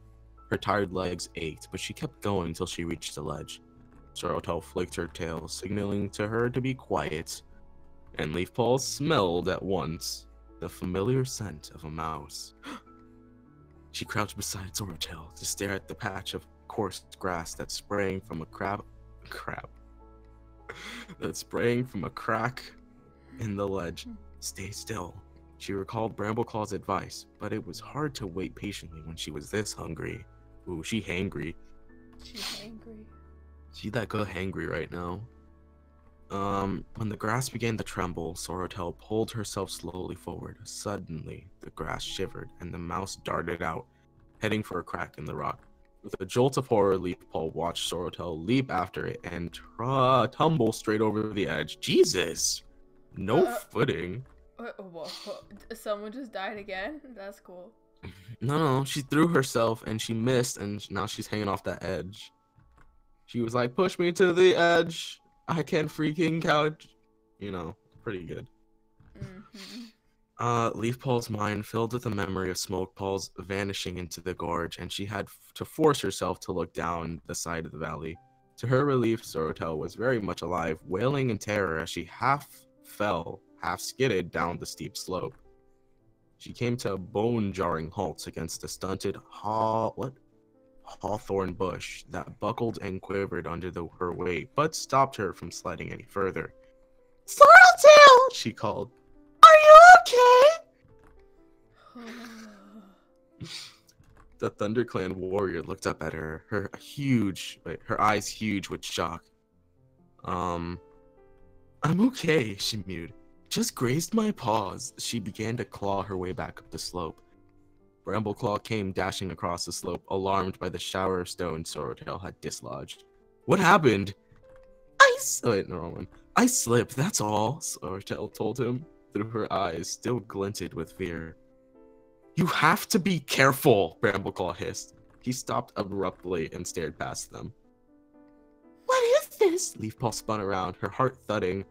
Her tired legs ached, but she kept going till she reached the ledge. Sorreltail flicked her tail, signaling to her to be quiet, and Leafpaw smelled at once the familiar scent of a mouse. She crouched beside Sorreltail to stare at the patch of coarse grass that's spraying from a crack in the ledge. Stay still. She recalled Brambleclaw's advice, but it was hard to wait patiently when she was this hungry. Ooh, she hangry. She's hangry. She that good hangry right now. When the grass began to tremble, Sorreltail pulled herself slowly forward. Suddenly, the grass shivered, and the mouse darted out, heading for a crack in the rock. With a jolt of horror, Leafpaw watched Sorreltail leap after it and tumble straight over the edge. Jesus! No footing. Whoa. Someone just died again? That's cool. No, she threw herself, and she missed, and now she's hanging off that edge. She was like, push me to the edge. I can freaking couch. You know, pretty good. Leafpaw's mind filled with the memory of Smokepaw's vanishing into the gorge, and she had to force herself to look down the side of the valley. To her relief, Sorreltail was very much alive, wailing in terror as she half fell, half skidded down the steep slope. She came to a bone-jarring halt against a stunted hawthorn bush that buckled and quivered under her weight, but stopped her from sliding any further. Sorreltail! She called. Are you okay? The ThunderClan warrior looked up at her, her eyes huge with shock. I'm okay, she mewed. Just grazed my paws. She began to claw her way back up the slope. Brambleclaw came dashing across the slope, alarmed by the shower of stones Sorreltail had dislodged. What happened? I slipped, that's all, Sorreltail told him, through her eyes still glinted with fear. You have to be careful, Brambleclaw hissed. He stopped abruptly and stared past them. What is this? Leafpaw spun around, her heart thudding.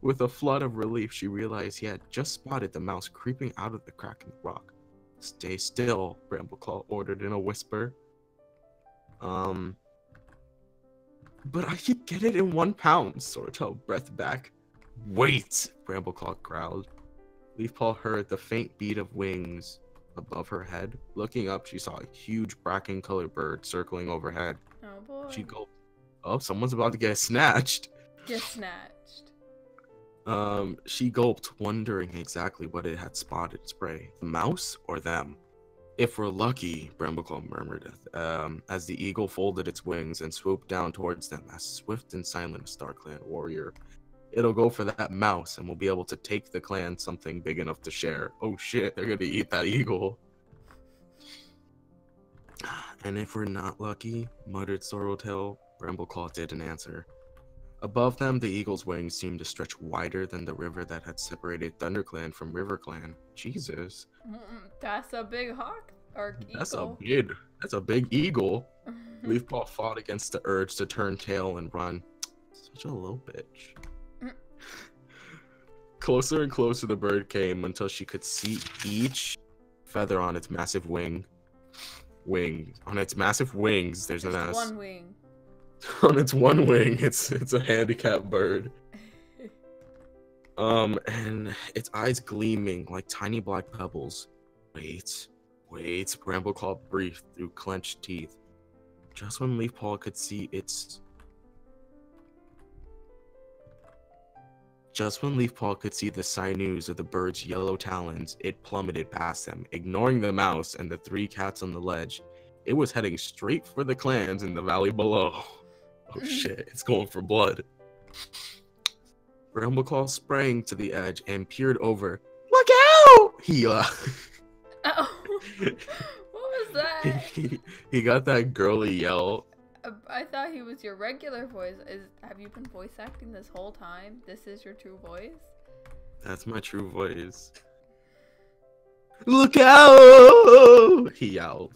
With a flood of relief, she realized he had just spotted the mouse creeping out of the crack in the rock. Stay still, Brambleclaw ordered in a whisper. But I could get it in 1 pound, Sorreltail breathed back. Wait, Brambleclaw growled. Leafpaw heard the faint beat of wings above her head. Looking up, she saw a huge bracken-colored bird circling overhead. Oh boy. She gulped. Oh, someone's about to get snatched. Get snatched. She gulped, wondering exactly what it had spotted its prey. The mouse or them? If we're lucky, Brambleclaw murmured, as the eagle folded its wings and swooped down towards them as swift and silent as StarClan warrior. It'll go for that mouse, and we'll be able to take the clan something big enough to share. Oh shit, they're gonna eat that eagle. And if we're not lucky, muttered Sorreltail. Brambleclaw didn't answer. Above them, the eagle's wings seemed to stretch wider than the river that had separated ThunderClan from RiverClan. Jesus. That's a big hawk or eagle. That's a big eagle. Leafpaw fought against the urge to turn tail and run. Such a little bitch. Closer and closer the bird came until she could see each feather on its massive wing. On its massive wings, there's one wing. On its one wing, it's a handicapped bird. And its eyes gleaming like tiny black pebbles. Wait, Brambleclaw breathed through clenched teeth. Just when Leafpaw could see the sinews of the bird's yellow talons, it plummeted past them, ignoring the mouse and the 3 cats on the ledge. It was heading straight for the clans in the valley below. Oh shit, it's going for blood. Brambleclaw sprang to the edge and peered over. Look out! He Oh, what was that? he got that girly yell. I thought he was your regular voice. Have you been voice acting this whole time? This is your true voice? That's my true voice. Look out! He yelled.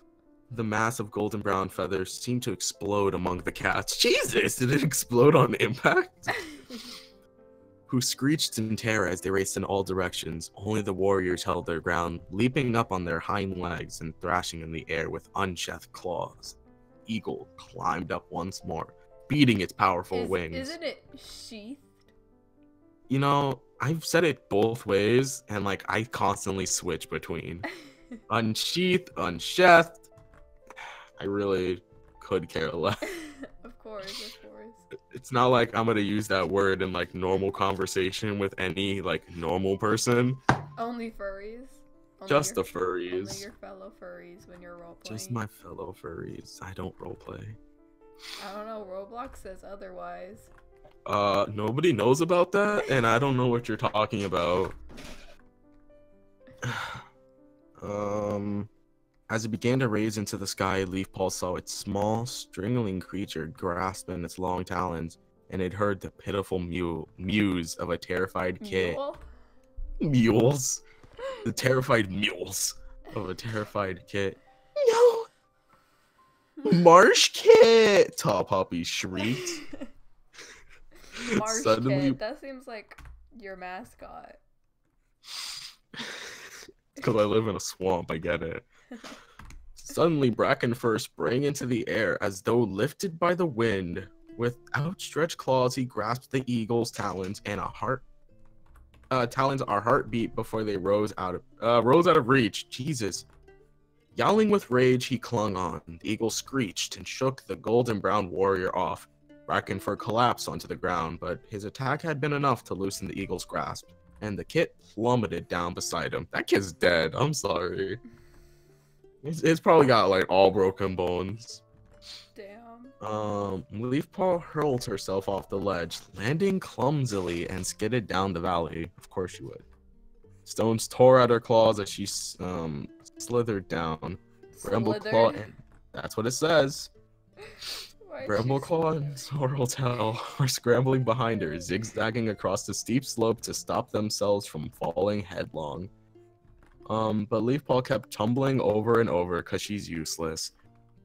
The mass of golden brown feathers seemed to explode among the cats. Jesus, did it explode on impact? Who screeched in terror as they raced in all directions. Only the warriors held their ground, leaping up on their hind legs and thrashing in the air with unsheathed claws. Eagle climbed up once more, beating its powerful wings. Isn't it sheathed? You know, I've said it both ways, and like I constantly switch between unsheathed, unsheathed. I really could care less. Of course. It's not like I'm gonna use that word in like normal conversation with any like normal person. Only furries. Just the furries. Only your fellow furries when you're roleplaying. Just my fellow furries. I don't roleplay. I don't know. Roblox says otherwise. Nobody knows about that, and I don't know what you're talking about. As it began to raise into the sky, Leafpaw saw its small, strangling creature grasp in its long talons, and it heard the pitiful mews of a terrified kit. Mules? The terrified mules of a terrified kit. No! Marsh Kit! Tall Poppy shrieked. Marsh Kit, that seems like your mascot. Because I live in a swamp, I get it. Suddenly, Bracken Fur sprang into the air as though lifted by the wind. With outstretched claws, he grasped the eagle's talons, and talons are heartbeat before they rose out of reach. Jesus. Yowling with rage, he clung on. The eagle screeched and shook the golden brown warrior off. Bracken Fur collapsed onto the ground, but his attack had been enough to loosen the eagle's grasp, and the kit plummeted down beside him. That kid's dead. I'm sorry. It's probably got like all broken bones. Damn. Leafpaw hurled herself off the ledge, landing clumsily and skidded down the valley. Of course she would. Stones tore at her claws as she slithered down. Brambleclaw, and that's what it says. Brambleclaw and Sorreltail were scrambling behind her, zigzagging across the steep slope to stop themselves from falling headlong. But Leafpaw kept tumbling over and over because she's useless.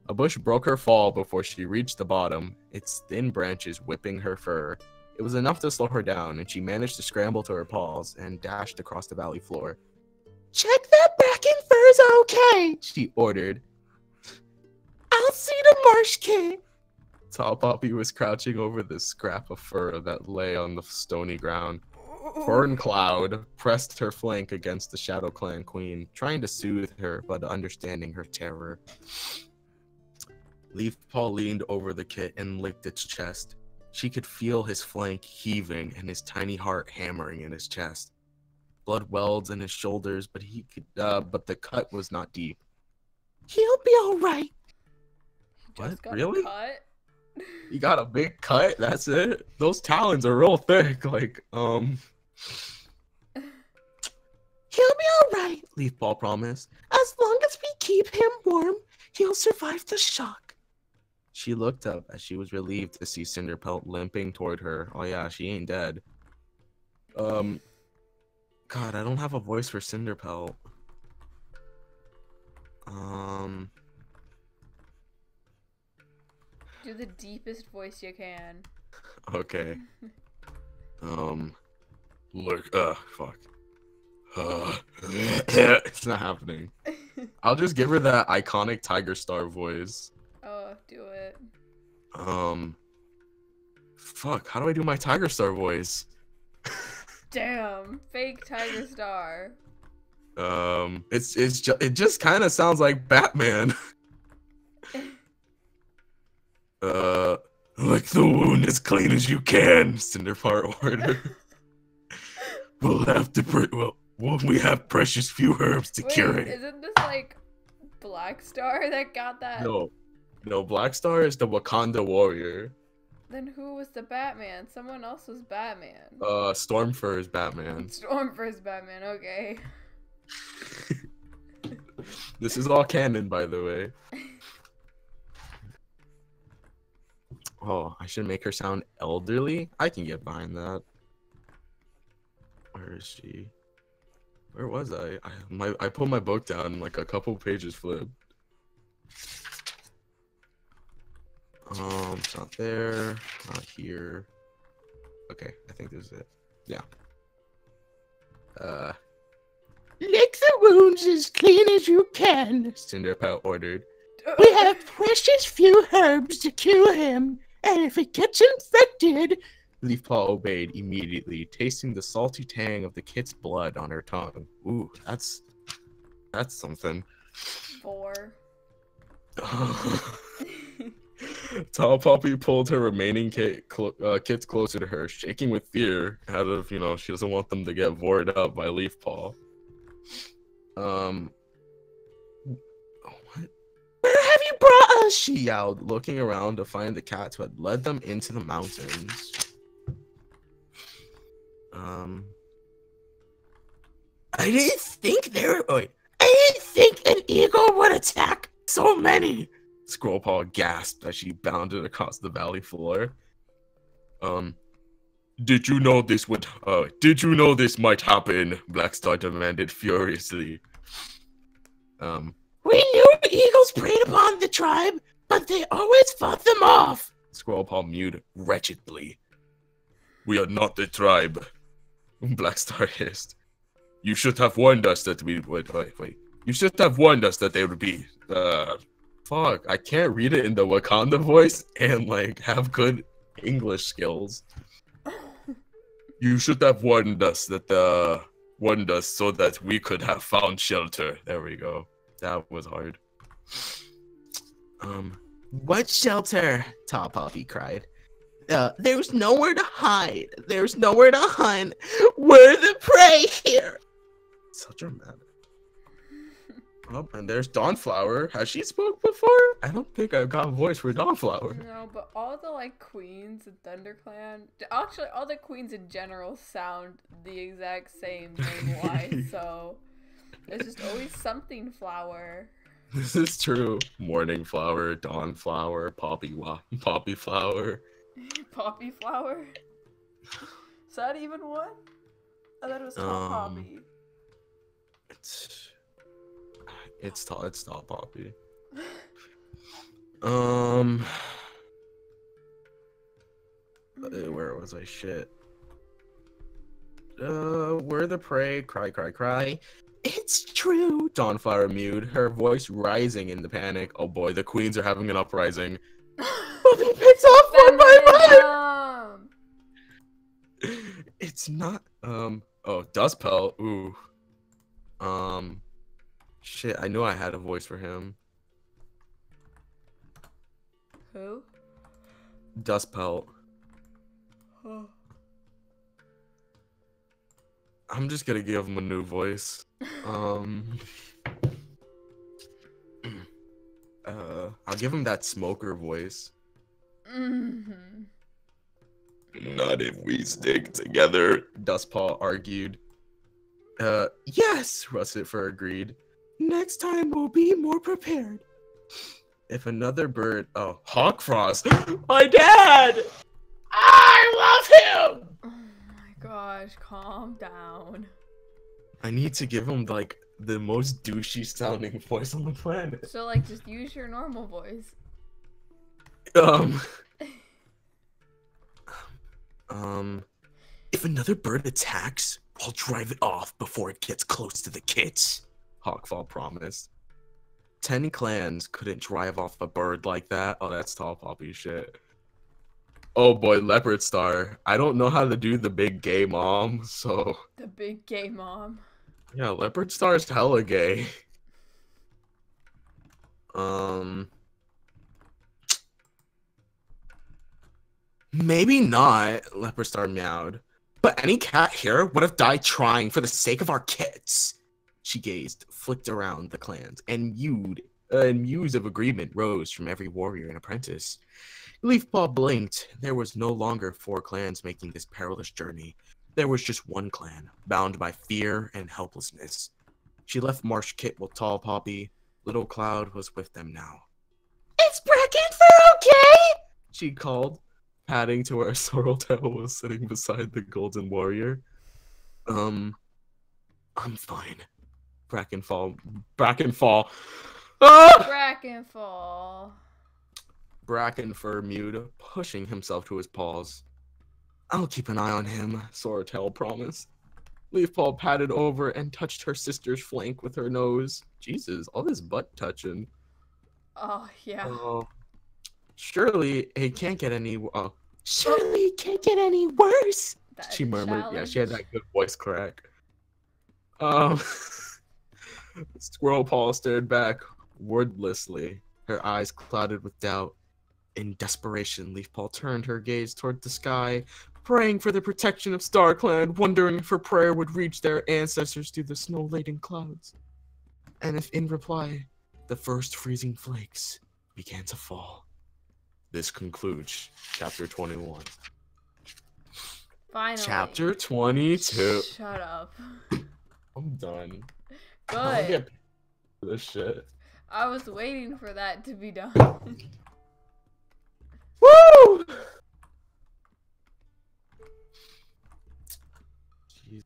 A bush broke her fall before she reached the bottom, its thin branches whipping her fur. It was enough to slow her down, and she managed to scramble to her paws and dashed across the valley floor. "Check that Bracken Fur's okay," she ordered. "I'll see the Marsh Kit." Tall Poppy was crouching over the scrap of fur that lay on the stony ground. Fern Cloud pressed her flank against the Shadow Clan Queen, trying to soothe her, but understanding her terror. Leafpaw leaned over the kit and licked its chest. She could feel his flank heaving and his tiny heart hammering in his chest. Blood welled in his shoulders, but but the cut was not deep. "He'll be all right." What? Really? You got a big cut? That's it? Those talons are real thick. Like, "He'll be all right," Leafpaw promised. "As long as we keep him warm, he'll survive the shock." She looked up as she was relieved to see Cinderpelt limping toward her. Oh yeah, she ain't dead. God, I don't have a voice for Cinderpelt. Do the deepest voice you can. Okay. Look, fuck. It's not happening. I'll just give her that iconic Tiger Star voice. Oh, do it. Fuck, how do I do my Tiger Star voice? Damn, fake Tiger Star. It just kind of sounds like Batman. Lick the wound as clean as you can, Cinderpart ordered. We have precious few herbs to cure it. Isn't this like Black Star that got that? No, Black Star is the Wakanda warrior. Then who was the Batman? Someone else was Batman. Stormfur is Batman. Stormfur's Batman, okay. This is all canon, by the way. Oh, I should make her sound elderly? I can get behind that. Where is she? Where was I? I put my book down, like a couple pages flipped. It's not there, not here. Okay, I think this is it. Yeah. Lick the wounds as clean as you can, Cinderpelt ordered. We have precious few herbs to cure him, and if it gets infected... Leafpaw obeyed immediately, tasting the salty tang of the kit's blood on her tongue. Ooh, that's something. 4. Tall Poppy pulled her remaining kits closer to her, shaking with fear out of, she doesn't want them to get vored up by Leafpaw. What? Where have you brought us? She yelled, looking around to find the cats who had led them into the mountains. I didn't think an eagle would attack so many. Scrollpaw gasped as she bounded across the valley floor. Did you know this might happen? Blackstar demanded furiously. We knew eagles preyed upon the tribe, but they always fought them off. Scrollpaw mewed wretchedly. We are not the tribe, Blackstar hissed. You should have warned us that we would. Wait. You should have warned us that they would be. Fuck. I can't read it in the Wakanda voice and have good English skills. You should have warned us so that we could have found shelter. There we go. That was hard. What shelter? Tall Poppy cried. There's nowhere to hide. We're the prey here. Such a man. Oh, and there's Dawnflower. Has she spoke before? I don't think I've got a voice for Dawnflower. No, but all the queens in ThunderClan, actually all the queens in general sound the exact same name-wise, so there's just always something flower. This is true. Morning flower, Dawnflower, Poppy flower. Poppy flower? Is that even one? I thought it was Tall Poppy. It's Tall Poppy. Where was I? Shit. We're the prey. Cry, cry, cry. It's true. Dawnflower mewed, her voice rising in the panic. Oh boy, the queens are having an uprising. Poppy picks off one by one. It's not. Oh, Dustpelt. Ooh. Shit, I knew I had a voice for him. Who? Dustpelt. Oh. I'm just gonna give him a new voice. I'll give him that smoker voice. Mm-hmm. Not if we stick together, Dustpaw argued. Yes, Russet Fur agreed. Next time we'll be more prepared. If another bird... Oh, Hawkfrost! My dad! I love him! Oh my gosh, calm down. I need to give him, the most douchey sounding voice on the planet. So, just use your normal voice. If another bird attacks, I'll drive it off before it gets close to the kits, Hawkfall promised. 10 clans couldn't drive off a bird like that. Oh, that's Tall Poppy shit. Oh boy, Leopard Star. I don't know how to do the big gay mom, so... The big gay mom. Yeah, Leopard Star is hella gay. Maybe not, Leopard Star meowed. But any cat here would have died trying for the sake of our kids. She gazed, flicked around the clans, and mewed mews of agreement rose from every warrior and apprentice. Leafpaw blinked. There was no longer 4 clans making this perilous journey. There was just one clan, bound by fear and helplessness. She left Marsh Kit with Tall Poppy. Little Cloud was with them now. "Is Brackenfur okay?" she called, padding to where Sorreltail was sitting beside the Golden Warrior. I'm fine. Brackenfall. Ah! Brackenfall. Brackenfur mewed, pushing himself to his paws. "I'll keep an eye on him," Sorreltail promised. Leafpaw patted over and touched her sister's flank with her nose. Jesus, all this butt touching. Oh, yeah. Surely it can't get any. Surely it can't get any worse. That She murmured. challenge. Yeah, she had that good voice crack. Squirrel Paw stared back wordlessly, her eyes clouded with doubt. In desperation, Leafpaw turned her gaze toward the sky, praying for the protection of StarClan, wondering if her prayer would reach their ancestors through the snow-laden clouds. And if in reply, the first freezing flakes began to fall. This concludes Chapter 21. Finally. Chapter 22. Shut up. I'm done. Good. I'll get paid for this shit. I was waiting for that to be done. Woo! Jeez.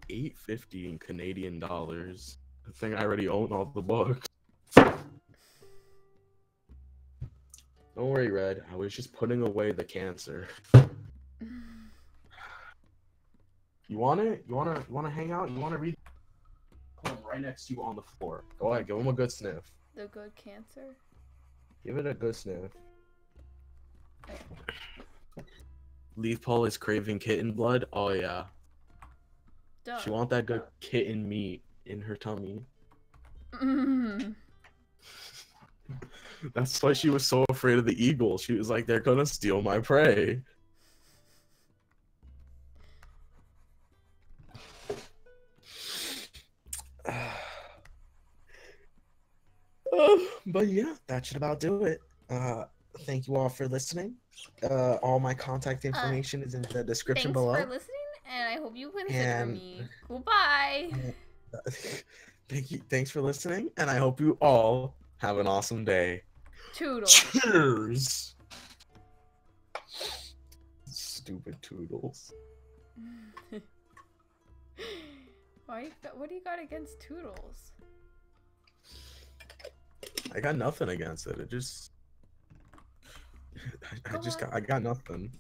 $8.50 in Canadian dollars. I think I already own all the books. Don't worry, Red. I was just putting away the cancer. You want it? You wanna hang out? You wanna read? I'm right next to you on the floor. Go ahead, give him a good sniff. The good cancer? Give it a good sniff. Leafpaw is craving kitten blood? Oh yeah. Duh. She want that good kitten meat in her tummy. That's why she was so afraid of the eagle. She was like, they're gonna steal my prey. But yeah, that should about do it. Thank you all for listening. All my contact information is in the description below. Thanks for listening, and I hope you consider me. Goodbye. Thank you. Thanks for listening, and I hope you all have an awesome day. Toodles. Cheers. Stupid Toodles. What do you got against Toodles? I got nothing against it. I got nothing.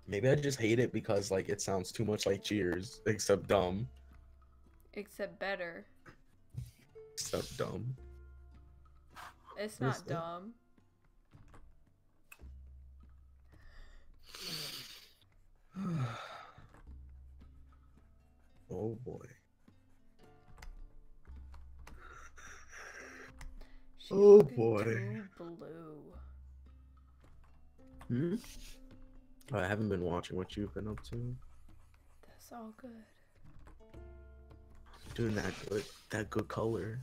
Maybe I just hate it because like it sounds too much like Cheers, except dumb. Except better. Except dumb. It's not dumb. Oh boy. Oh boy. Blue. Hmm? I haven't been watching what you've been up to. That's all good. Doing that good color.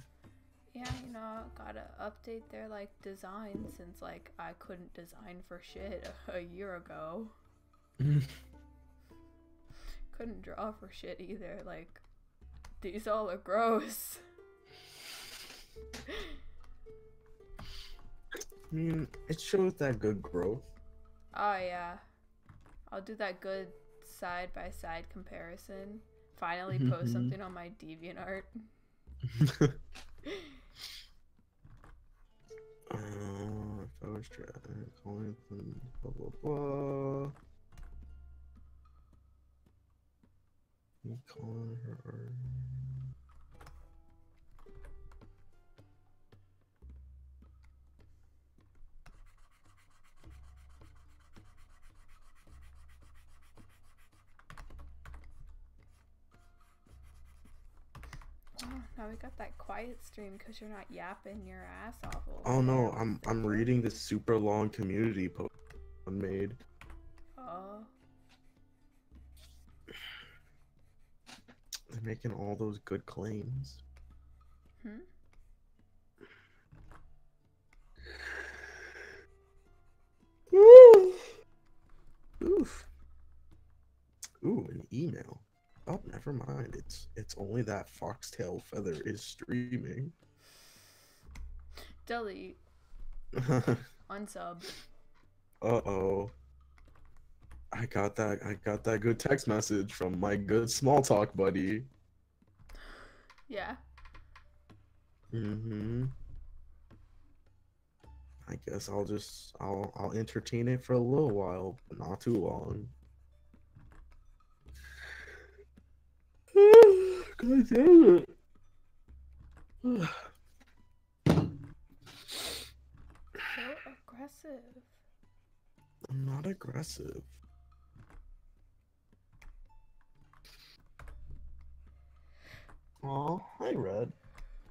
Yeah, you know, gotta update their like design since like I couldn't design for shit a year ago. Couldn't draw for shit either. Like, these all are gross. I mean, it shows that good growth. Oh yeah, I'll do that good side-by-side comparison. Finally post something on my DeviantArt. If I was calling them blah blah blah. Me calling her. Oh, now we got that quiet stream because you're not yapping your ass off. Oh no, I'm reading this super long community post I made. Oh. They're making all those good claims. Hmm? Oof. Ooh, an email. Oh, never mind. It's only that foxtail feather is streaming. Delete. Unsub. Uh-oh. I got that good text message from my good small talk buddy. Yeah. Mm-hmm. I guess I'll entertain it for a little while, but not too long. God damn it. So aggressive. I'm not aggressive. Aw, hi Red.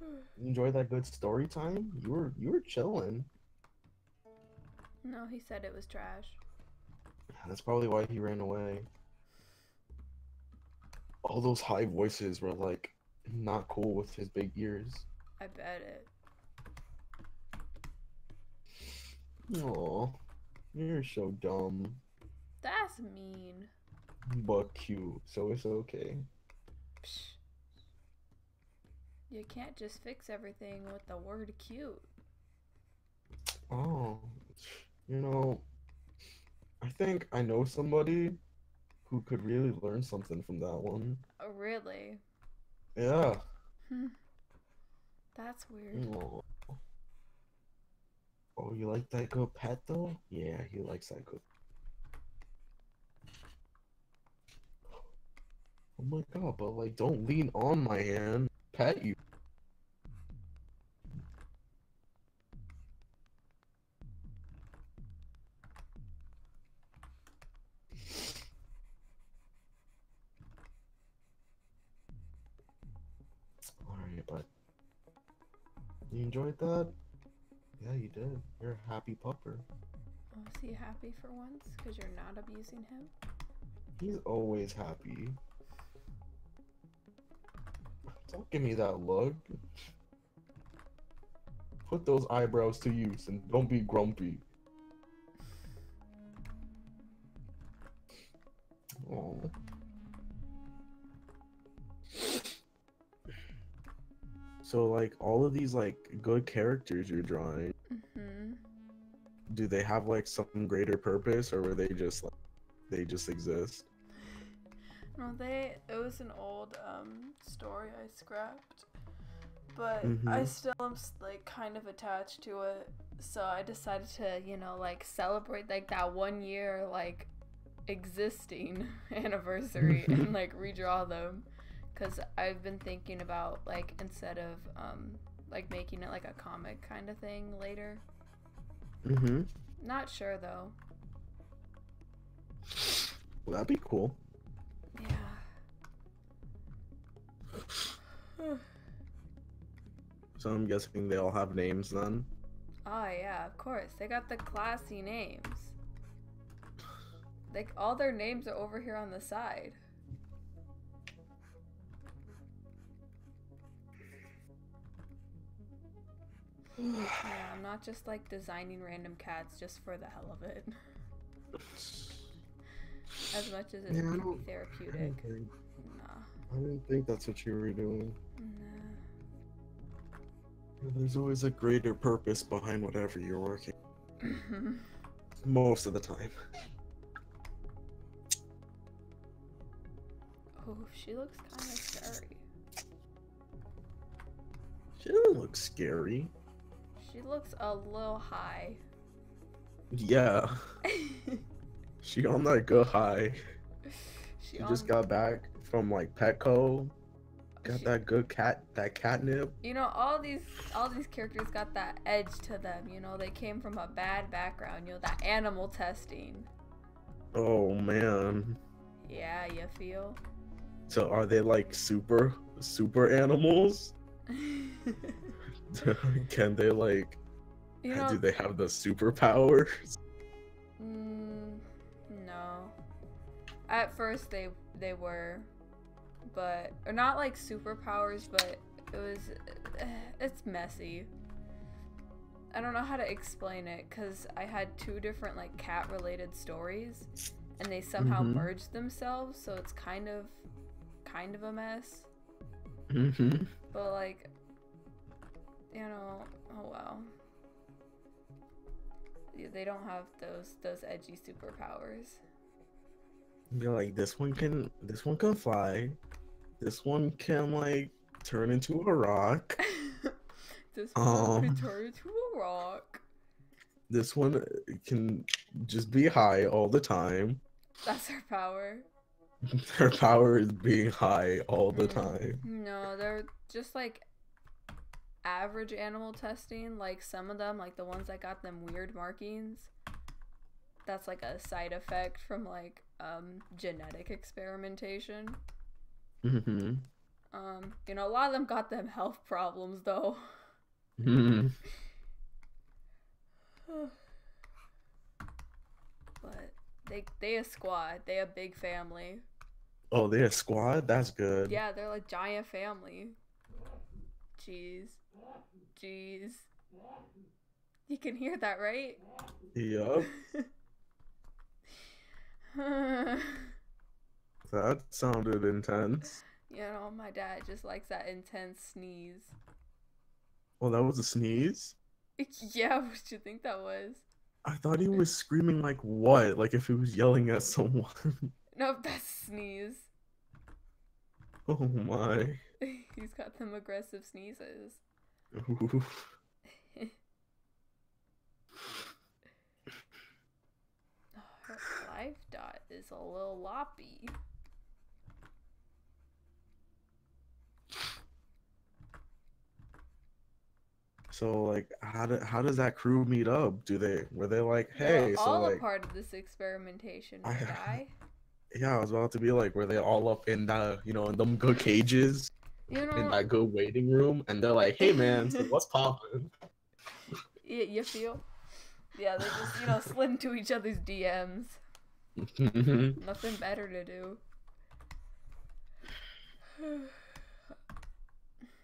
You enjoy that good story time? You were chilling. No, he said it was trash. That's probably why he ran away. All those high voices were like not cool with his big ears. I bet it. Aw, you're so dumb. That's mean. But cute, so it's okay. Psh. You can't just fix everything with the word cute. Oh, you know, I think I know somebody who could really learn something from that one. Oh, really? Yeah. That's weird. Aw. Oh, you like that good pet though? Yeah, he likes that good. Oh my god, but like don't lean on my hand. Pet you. Alright, but you enjoyed that? Yeah, you did. You're a happy pupper. Oh, is he happy for once? Because you're not abusing him? He's always happy. Don't give me that look. Put those eyebrows to use and don't be grumpy. Oh. So like all of these like good characters you're drawing, do they have like some greater purpose or were they just like they just exist? No, it was an old story I scrapped, but I still am like kind of attached to it, so I decided to, you know, like celebrate like that 1 year like existing anniversary and like redraw them, because I've been thinking about like instead of like making it like a comic kind of thing later. Not sure though. Well, that'd be cool. Yeah. So I'm guessing they all have names then? Oh yeah, of course. They got the classy names. Like all their names are over here on the side. Yeah, I'm not just like designing random cats just for the hell of it. As much as it can be therapeutic. I didn't think that's what you were doing. Nah. There's always a greater purpose behind whatever you're working. Most of the time. Oh, she looks kind of scary. She doesn't look scary. She looks a little high. Yeah. She on that good high. She just got back from like Petco. Got that good catnip. You know, all these characters got that edge to them, you know, they came from a bad background, you know, that animal testing. Oh man. Yeah, you feel? So are they like super animals? Can they like, you know, do they have the superpowers? No. At first they were, but or not like superpowers, but it's messy. I don't know how to explain it because I had two different like cat related stories, and they somehow merged themselves, so it's kind of a mess. But like, you know, oh well. Yeah, they don't have those edgy superpowers. You're like, this one can fly. This one can like turn into a rock. This one can turn into a rock. This one can just be high all the time. That's her power. Her power is being high all the time. No, they're just like average animal testing. Like some of them, like the ones that got them weird markings, that's like a side effect from like genetic experimentation. You know, a lot of them got them health problems though. But they a squad. They a big family. Oh, they're a squad? That's good. Yeah, they're like giant family. Jeez. Jeez. You can hear that, right? Yup. That sounded intense. You know, my dad just likes that intense sneeze. Oh, that was a sneeze? Yeah, what did you think that was? I thought he was screaming like what? Like if he was yelling at someone. Nope, that's sneeze. Oh my. He's got them aggressive sneezes. Her life dot is a little loppy. So like how does that crew meet up? Were they like, hey, They're so all like a part of this experimentation, my guy. Yeah, I was about to be like, were they all up in the, you know, in them good cages? You know, in that good waiting room, and they're like, hey man, so what's poppin'? You feel? Yeah, they just, you know, slid into each other's DMs. Nothing better to do.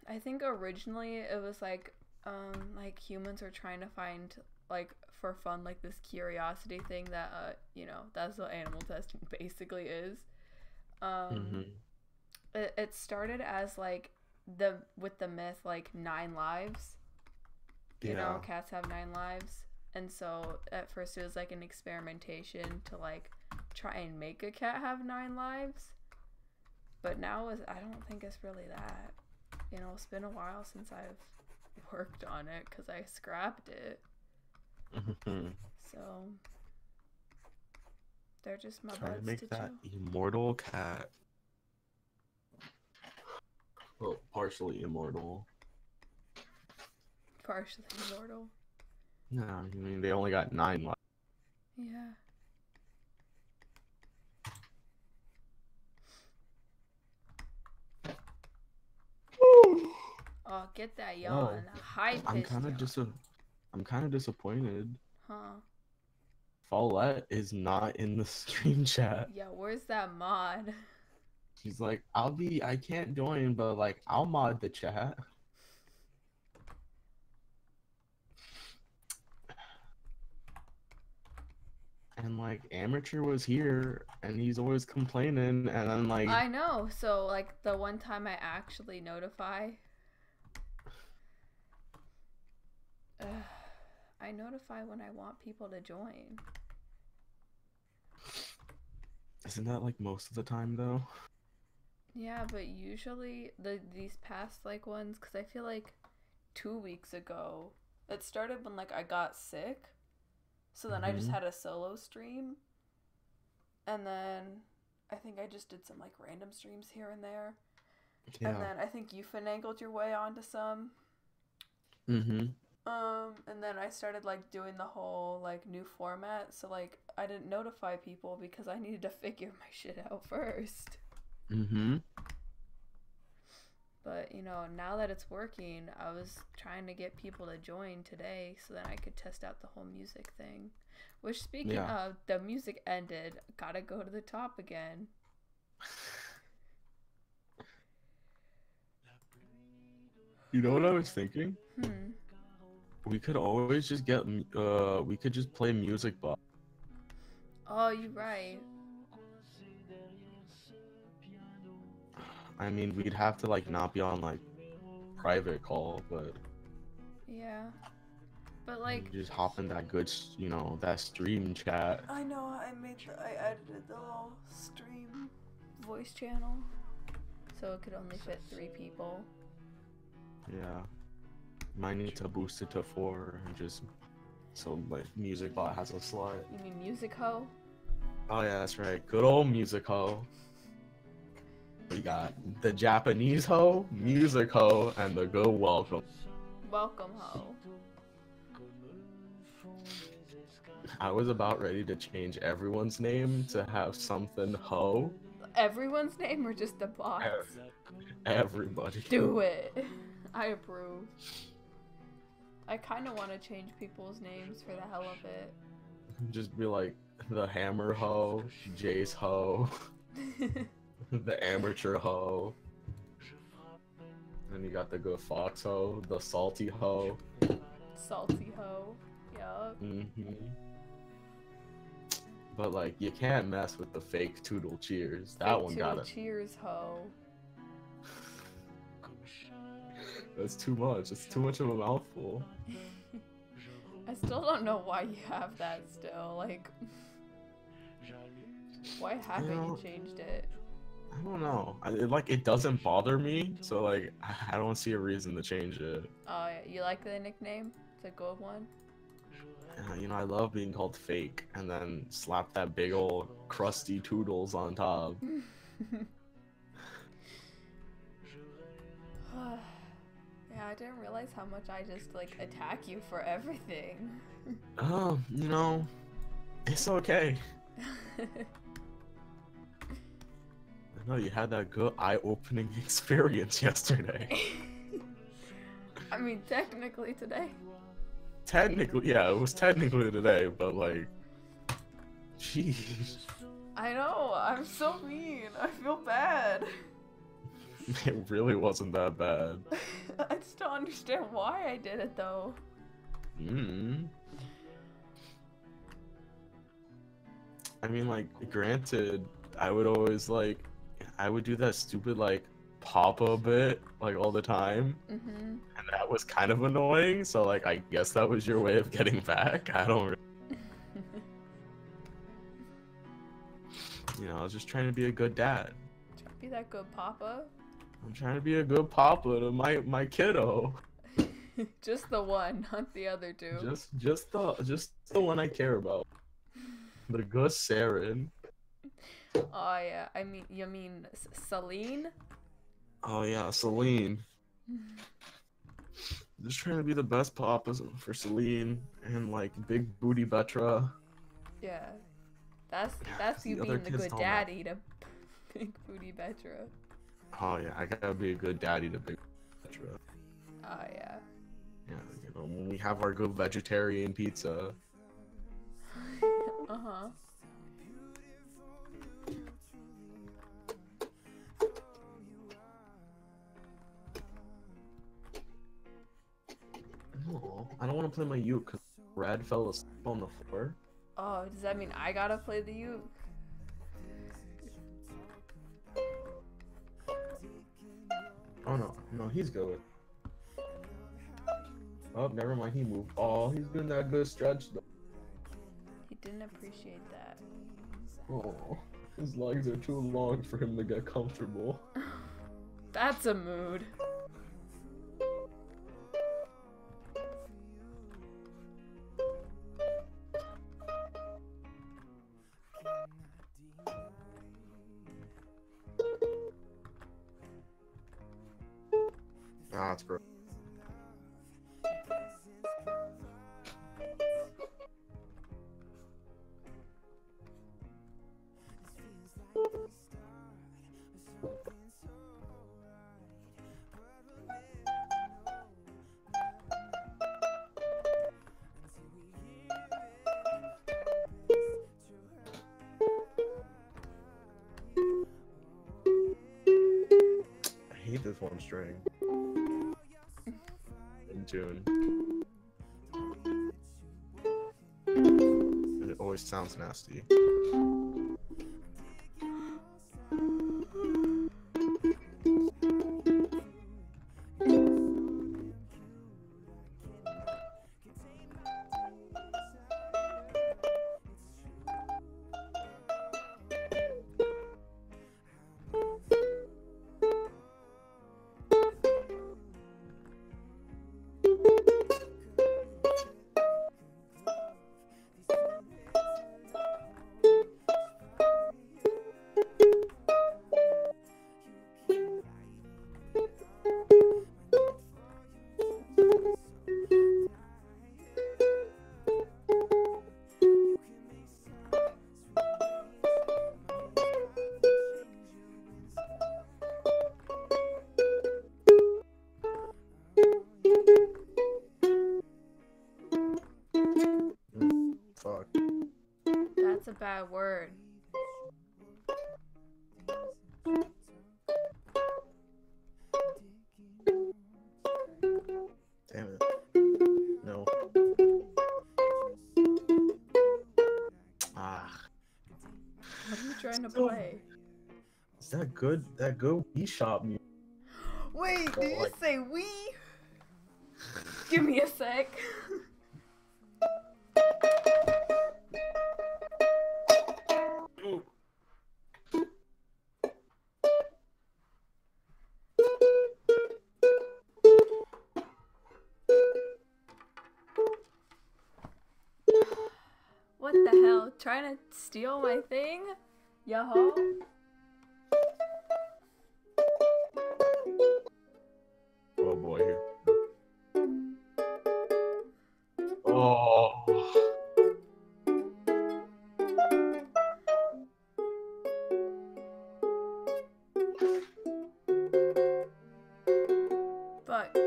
I think originally it was like humans are trying to find, like, for fun, like this curiosity thing that, you know, that's what animal testing basically is. It started as like with the myth like 9 lives. You know, cats have 9 lives. And so at first it was like an experimentation to like try and make a cat have 9 lives. But now I don't think it's really that. You know, it's been a while since I've worked on it because I scrapped it. So they're just my buds to make that chill. Immortal cat. Well, partially immortal. Partially immortal. No, I mean they only got 9 lives. Yeah. Oh, get that yawn. High pitch. I'm kind of disappointed. Huh? Follette is not in the stream chat. Yeah, where's that mod? She's like, I can't join, but like, I'll mod the chat. And like, Amateur was here, and he's always complaining, and then like... I know, so like, the one time I actually notify... I notify when I want people to join. Isn't that like most of the time, though? Yeah, but usually these past like ones, because I feel like 2 weeks ago, it started when like I got sick, so then I just had a solo stream, and then I think I just did some like random streams here and there, and then I think you finagled your way onto some. And then I started like doing the whole like new format, so like I didn't notify people because I needed to figure my shit out first. But, you know, now that it's working, I was trying to get people to join today so that I could test out the whole music thing. Which, speaking of, the music ended. Gotta go to the top again. You know what I was thinking? We could always just get, we could just play music box. Oh, you're right. I mean, we'd have to like not be on like private call, but Yeah. But like, you just hop in that good, you know, that stream chat. I know I edited the little stream voice channel, so it could only fit 3 people. Yeah. Might need to boost it to 4 and just so like music bot has a slot. You mean Music Ho? Oh yeah, that's right. Good old music ho. We got the Japanese ho, music ho, and the good welcome. Welcome Ho. I was about ready to change everyone's name to have something ho. Everyone's name or just the bots? Everybody. Do it. I approve. I kind of want to change people's names for the hell of it. Just be like the hammer ho, Jace ho, the amateur ho. And you got the good fox ho, the salty ho. Salty Ho. Yup. But like, you can't mess with the fake Toodle Cheers. That Fake one Toodle got it. Cheers Ho. That's too much. It's too much of a mouthful. I still don't know why you have that still. Like, why haven't you changed it? I don't know. It doesn't bother me, so like I don't see a reason to change it. Oh yeah, you like the nickname? It's a good one. You know, I love being called fake, and then slap that big old crusty Toodles on top. Yeah, I didn't realize how much I just like attack you for everything. Oh, you know, it's okay. I know you had that good eye-opening experience yesterday. I mean, technically today. Technically, yeah, it was technically today, but like, jeez. I know, I'm so mean. I feel bad. It really wasn't that bad. I just don't understand why I did it though. I mean, like, granted, I would always I would do that stupid like papa bit like all the time, and that was kind of annoying. So like, I guess that was your way of getting back. I don't. You know, I was just trying to be a good dad. Trying to be that good papa. I'm trying to be a good papa to my kiddo. Just the one, not the other 2. Just the one I care about. The good Saren. Oh yeah, I mean, you mean Celine? Oh yeah, Celine. Just trying to be the best papa for Celine and like big booty Betra. Yeah, that's you being the good daddy to big booty Betra. Oh yeah, I gotta be a good daddy to big Betra. Oh yeah. Yeah, you know, when we have our good vegetarian pizza. Uh-huh. Oh, I don't want to play my uke because Brad fell asleep on the floor. Oh, does that mean I gotta play the uke? Oh no, he's good. Oh, never mind, he moved. Oh, he's doing that good stretch though. He didn't appreciate that. Oh, his legs are too long for him to get comfortable. That's a mood. Ah, that's gross. I hate this one string. In June. It always sounds nasty. bad word. Damn it. No. Ah. What are you trying to play? Is that good? That good Wii shop music? Wait, did you say we? Give me a sec. What the hell? Trying to steal my thing? Yo-ho? Oh boy. Oh. Fuck.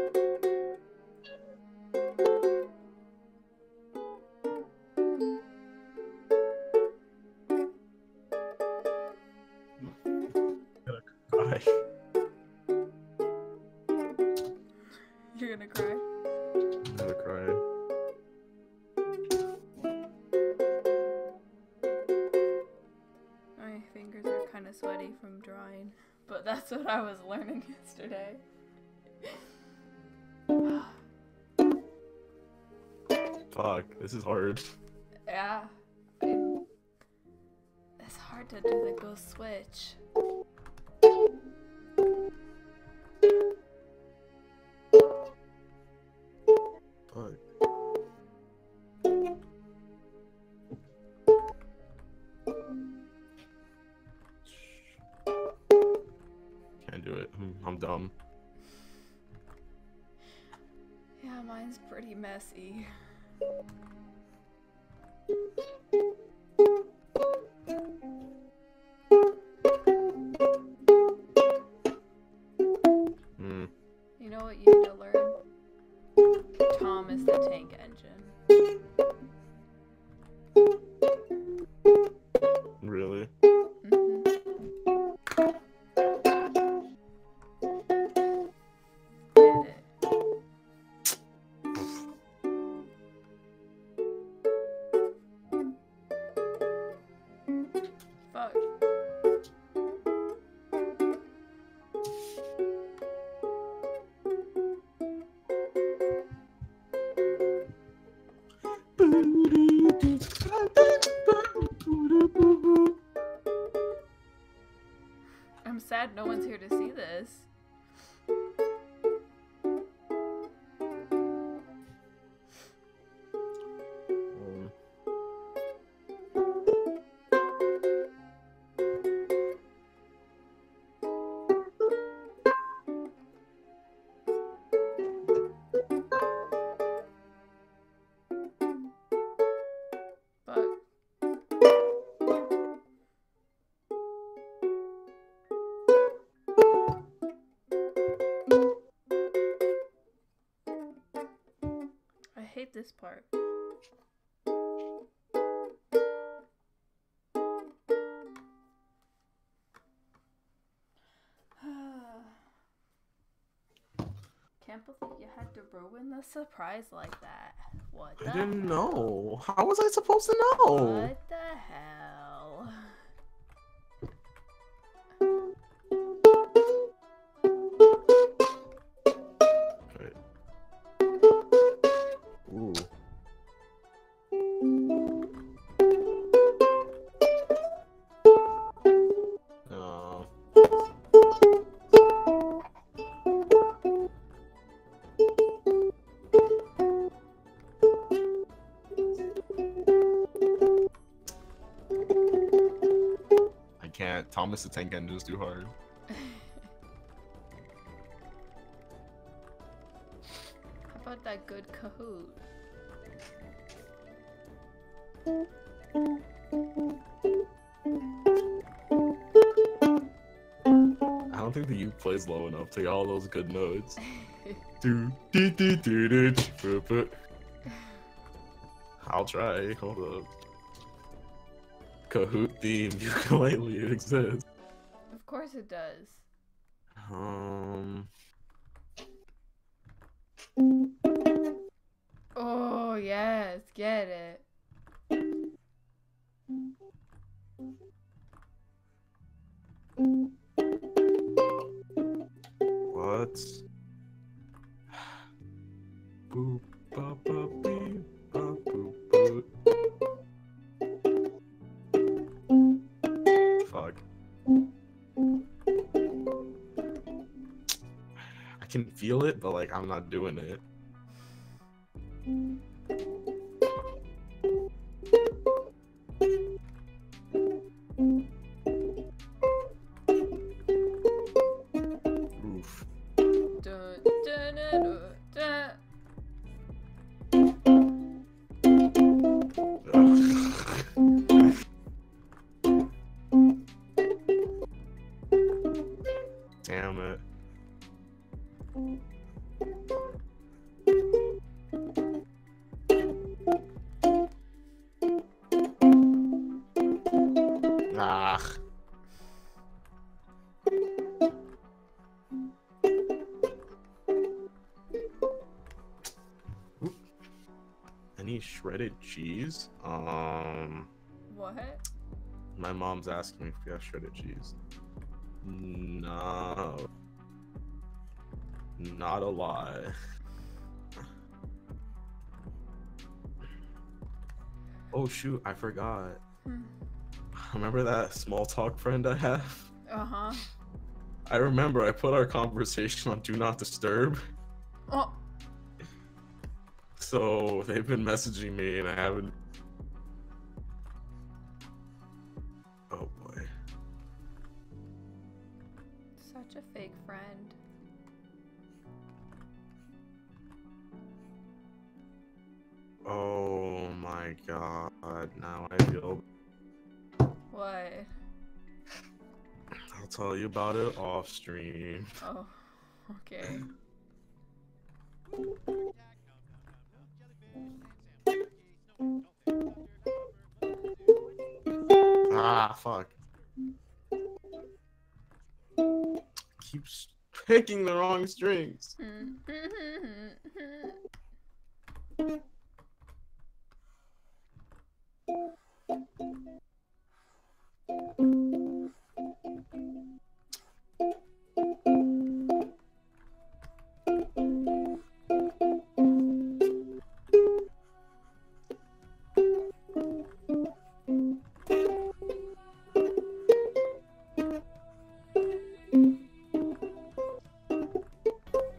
Cry. You're gonna cry? I'm gonna cry. My fingers are kind of sweaty from drawing, but that's what I was learning yesterday. Fuck, this is hard. Yeah. It's hard to do the ghost switch. Fuck. Can't do it. I'm dumb. Yeah, mine's pretty messy. You know what you need to learn? Thomas the Tank Engine. Really? Get it. Fuck. I'm sad no one's here to see this. Fuck. I hate this part. Can't believe you had to ruin the surprise like that. What the I didn't hell? know. How was I supposed to know? What the hell? Right. Ooh. No. I can't. Thomas the Tank Engine is too hard. How about that good Kahoot? I don't think the U plays low enough to get all those good notes. Do, do, do, do, do, do, do. I'll try. Hold up. Kahoot themed ukulele exists. Of course it does. Oh, yes, get it. What? Boop, ba, ba, beep, ba, boop, boop. Fuck. I can feel it, but like I'm not doing it. Oof. Dun, dun, dun, dun, Damn it. Ah. Any shredded cheese? What? My mom's asking me if we have shredded cheese. No. Not a lie. Oh shoot, I forgot. Remember that small talk friend I have? Uh-huh. I remember I put our conversation on Do Not Disturb. Oh. So they've been messaging me and I haven't. Oh boy. Such a fake friend. Oh my god. Now I feel. What? I'll tell you about it off stream. Oh, okay. Ah, fuck. Keeps picking the wrong strings.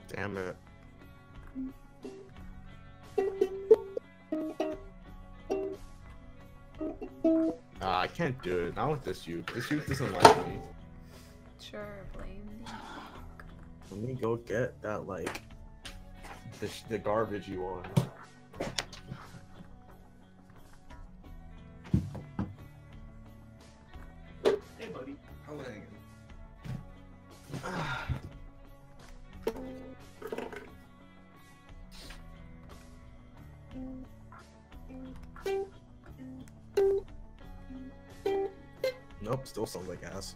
Damn it. I can't do it. Not with this youth. This youth doesn't like me. Sure, blame the Let me go get that, like, the garbage you want. Hey, buddy. How are you hanging? Nope, still sounds like ass.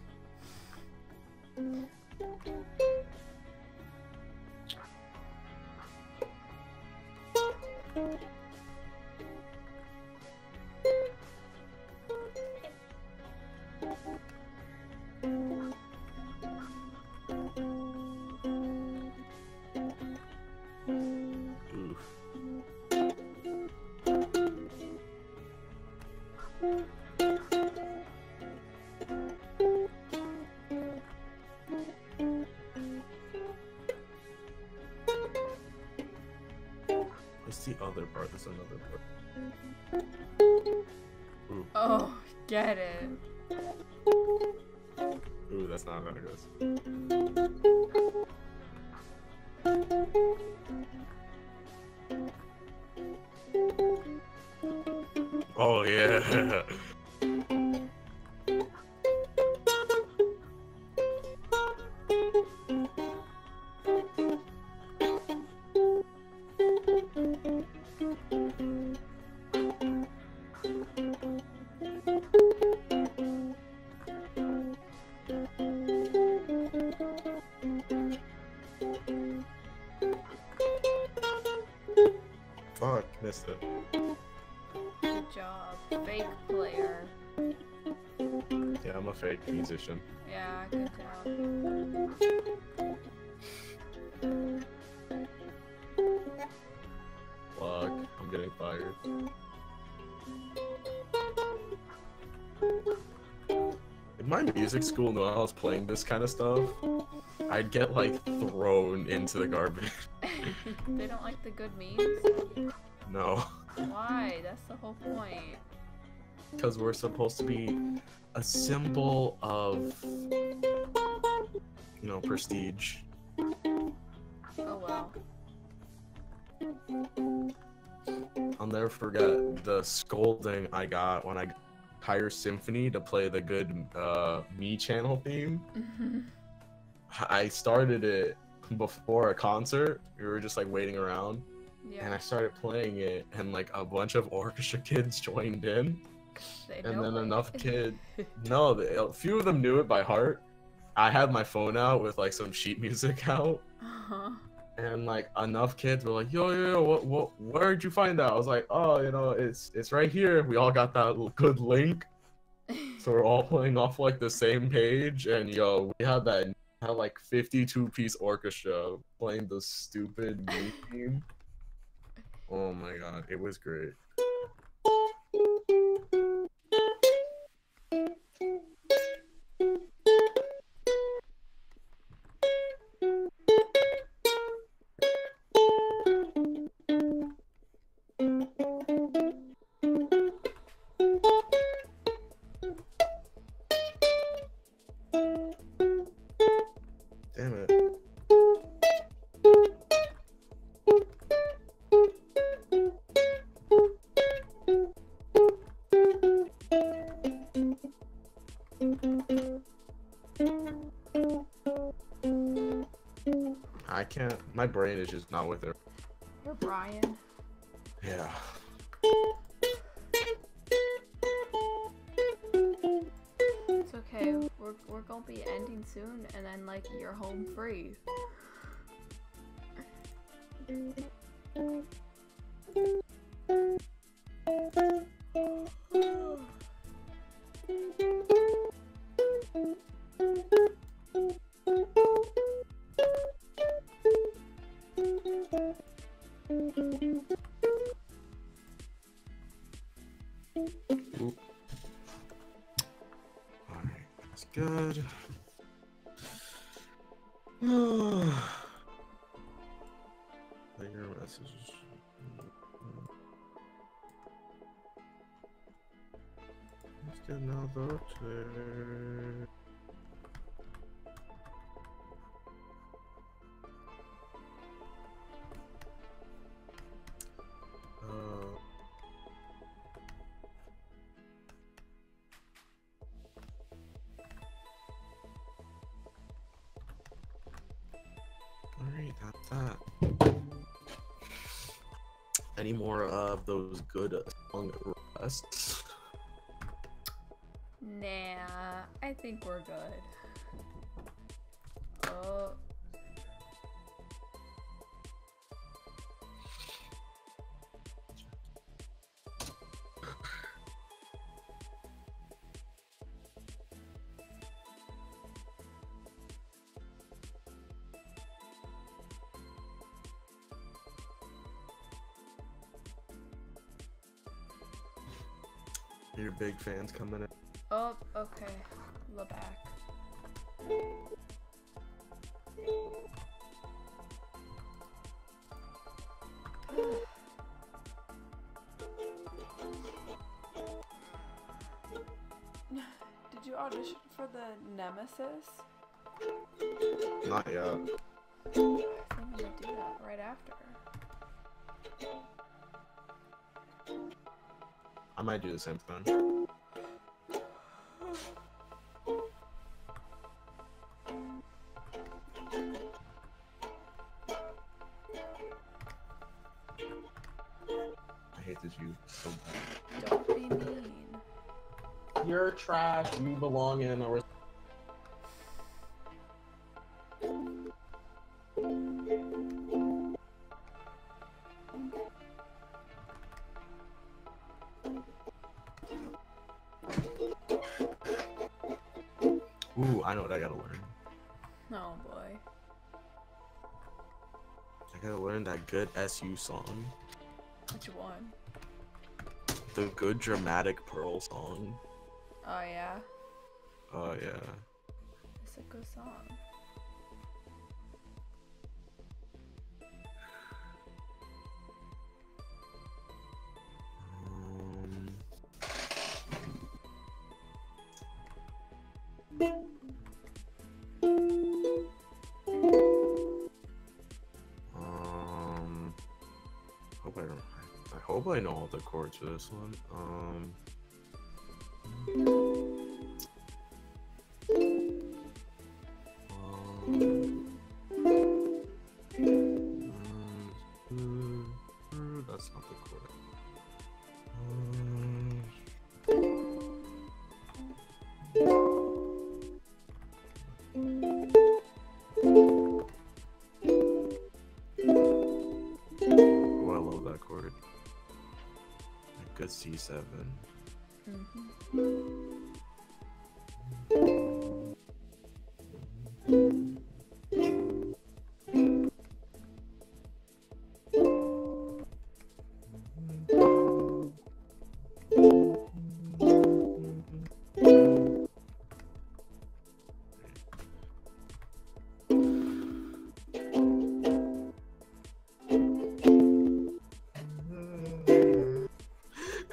Oof. What's the other part? There's another part. Ooh. Oh, get it. Ooh, that's not how it goes. Oh yeah. Fuck, missed it. Good job. Fake player. Yeah, I'm a fake musician. Yeah, I can tell. Fuck, I'm getting fired. In my music school, when I was playing this kind of stuff, I'd get like thrown into the garbage. They don't like the good memes? No. Why? That's the whole point. Because we're supposed to be a symbol of, you know, prestige. Oh well. I'll never forget the scolding I got when I hired Symphony to play the good Me channel theme. I started it before a concert. We were just like waiting around. Yeah. And I started playing it, and like a bunch of orchestra kids joined in. They And know then it. enough kid, no, a few of them knew it by heart. I had my phone out with like some sheet music out, and like enough kids were like, yo, what, where'd you find that? I was like, oh, you know, it's right here. We all got that good link, so we're all playing off like the same page, and yo, we had like 52-piece orchestra playing the stupid Me theme. Oh my god, it was great. Damn it. I can't, my brain is just not with it. You're Brian. Yeah. It's okay. We're gonna be ending soon, and then like you're home free. Oop. Alright, that's good. Later messages. Let's get another upstairs. Alright, that's that. Any more of those good song requests? Nah, I think we're good. Oh. Your big fans coming in. Oh, okay. The back. Did you audition for the Nemesis? Not yet. I think I'm gonna do that right after. I might do the same thing. I hate this you so bad. Don't be mean. You're trash. You belong in a. Ooh, I know what I gotta learn. Oh boy. I gotta learn that good SU song. Which one? The good dramatic Pearl song. Oh yeah. Oh yeah. It's a good song. I hope I know all the chords for this one. That's not the chord. Oh, I love that chord. A good C7.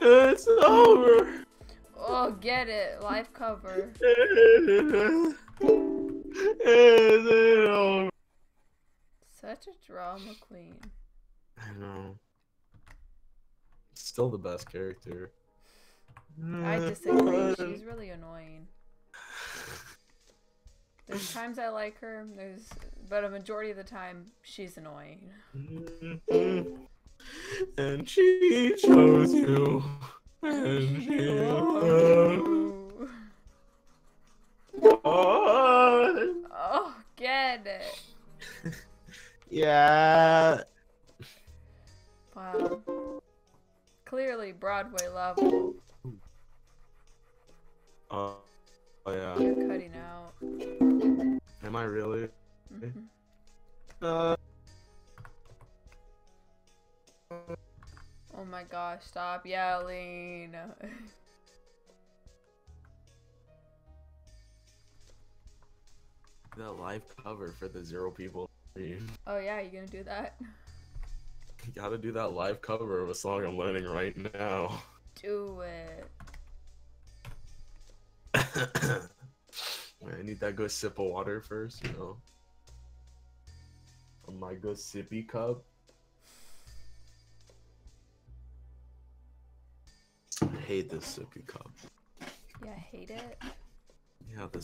It's over. Oh, get it. Live cover. Is it over? Such a drama queen. I know. Still the best character. I disagree. She's really annoying. There's times I like her, but a majority of the time she's annoying. And she chose you. And she Oh, get it. Yeah. Wow. Clearly Broadway level. Oh yeah. You're cutting out. Am I really? Mm-hmm. Oh my gosh, stop yelling. The live cover for the 0 people stream. Oh yeah, you gonna do that? You gotta do that live cover of a song I'm learning right now. Do it. I need that good sip of water first, you know. On my good sippy cup. I hate this sippy cup. Yeah, I hate it. Yeah, the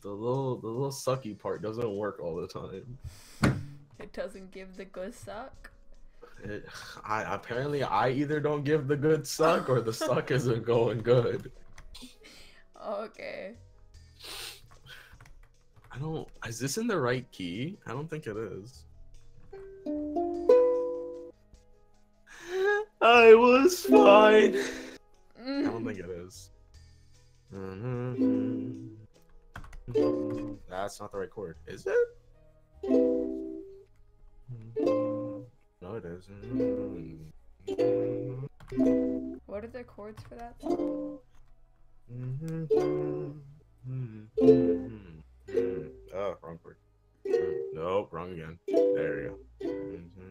little sucky part doesn't work all the time. It doesn't give the good suck. Apparently I either don't give the good suck or the suck isn't going good. Okay. Is this in the right key? I don't think it is. I was fine. I don't think it is. That's not the right chord. Is it? No, it isn't. What are the chords for that song? Oh, wrong chord. Nope, wrong again. There you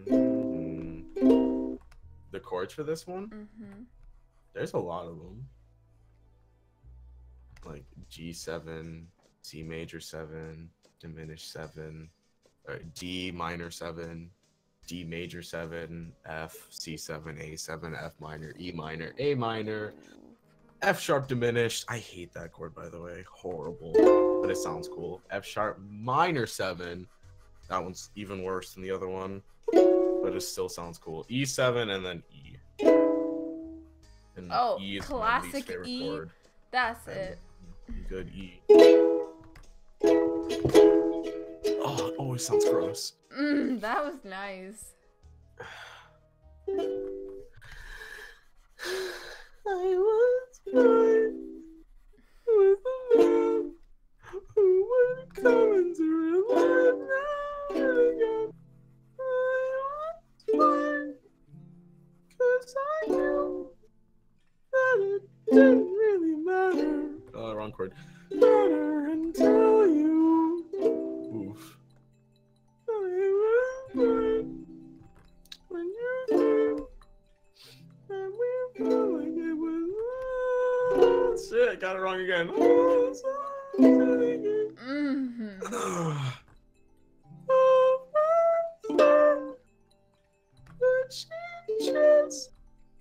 go. The chords for this one? There's a lot of them. Like G7, C major 7, diminished 7, D minor 7, D major 7, F, C7, A7, F minor, E minor, A minor, F sharp diminished. I hate that chord, by the way. Horrible, but it sounds cool. F sharp minor 7. That one's even worse than the other one, but it still sounds cool. E7 and then E. And Oh, E is my least classic favorite E. chord. That's it. Good E. Oh, it always sounds gross. That was nice. I was born with a love who chord. Better and tell you. Oof. When you came, and we felt like it was shit, got it wrong again.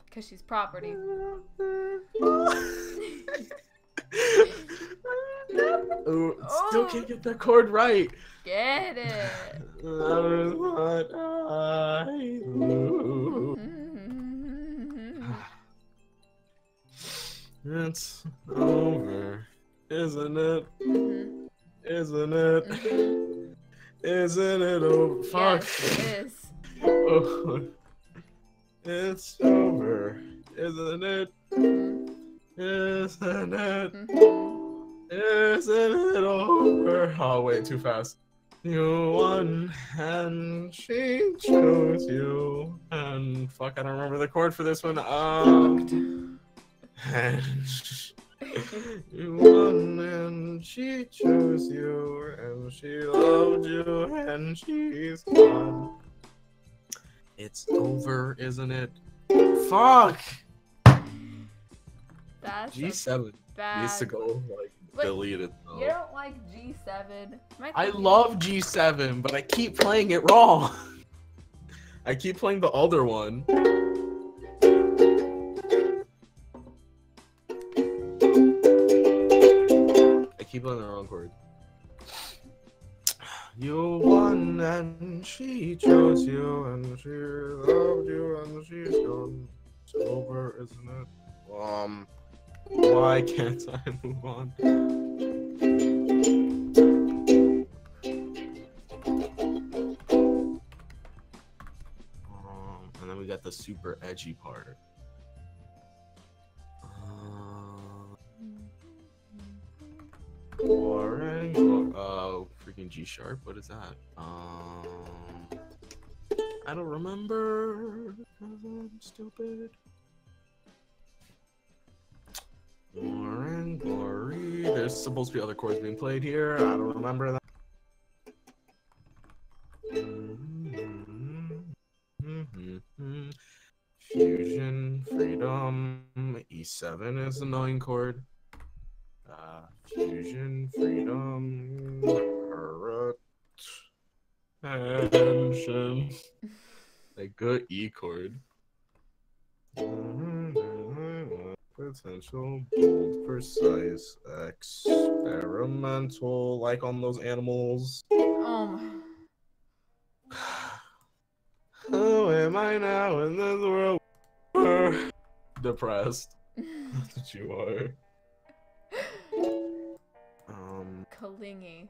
Because she's property. Ooh, still can't get that chord right. Get it. That is what I do. It's over, isn't it? Isn't it? Isn't it over? Fuck. Yes, it is. Oh. It's over, isn't it? Isn't it? Isn't it over? Oh, wait, too fast. You won, and she chose you. And fuck, I don't remember the chord for this one. And you won, and she chose you, and she loved you, and she's gone. It's over, isn't it? Fuck! That's G7 bad. needs to go, like, delete it, though. You don't like G7? I love G7, but I keep playing it wrong. I keep playing the other one. I keep playing the wrong chord. You won and she chose you and she loved you and she's gone. It's over, isn't it? Why can't I move on? And then we got the super edgy part. Freaking G sharp. What is that? I don't remember because I'm stupid. More and glory. There's supposed to be other chords being played here. I don't remember that. Fusion, freedom. E7 is the annoying chord. Fusion, freedom, attention. A good E chord. Potential, bold, precise, experimental, like on those animals. Who am I now in this world? Depressed. That's what you are. Clingy.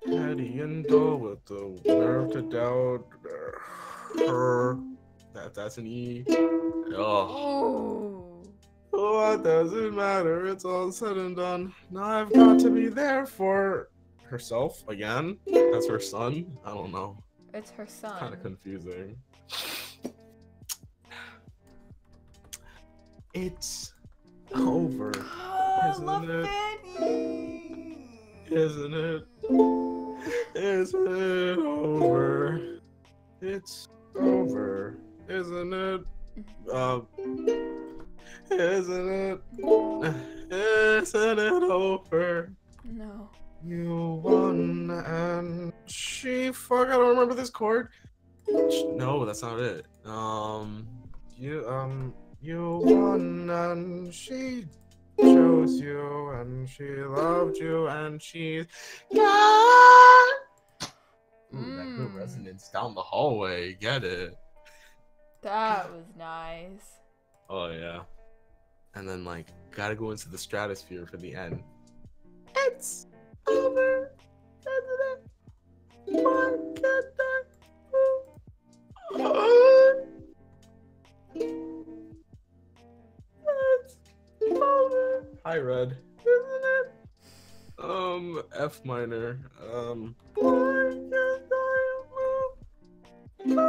Petty and dull with the nerve to doubt her. That's an E. Oh. What does it matter? It's all said and done. Now I've got to be there for herself again. That's her son. I don't know. It's her son. Kind of confusing. It's over, isn't it? Isn't it? Isn't it over? It's over, isn't it? Isn't it? Isn't it over? No. You won and she. Fuck, I don't remember this chord. No, that's not it. You won and she chose you and she loved you and she's gone. Ooh, that good resonance down the hallway. Get it? That was nice. Oh yeah. And then like gotta go into the stratosphere for the end. It's over, isn't it? Why can't I move on? It's over. Hi, Red. Isn't it? F minor. Why can't I move on?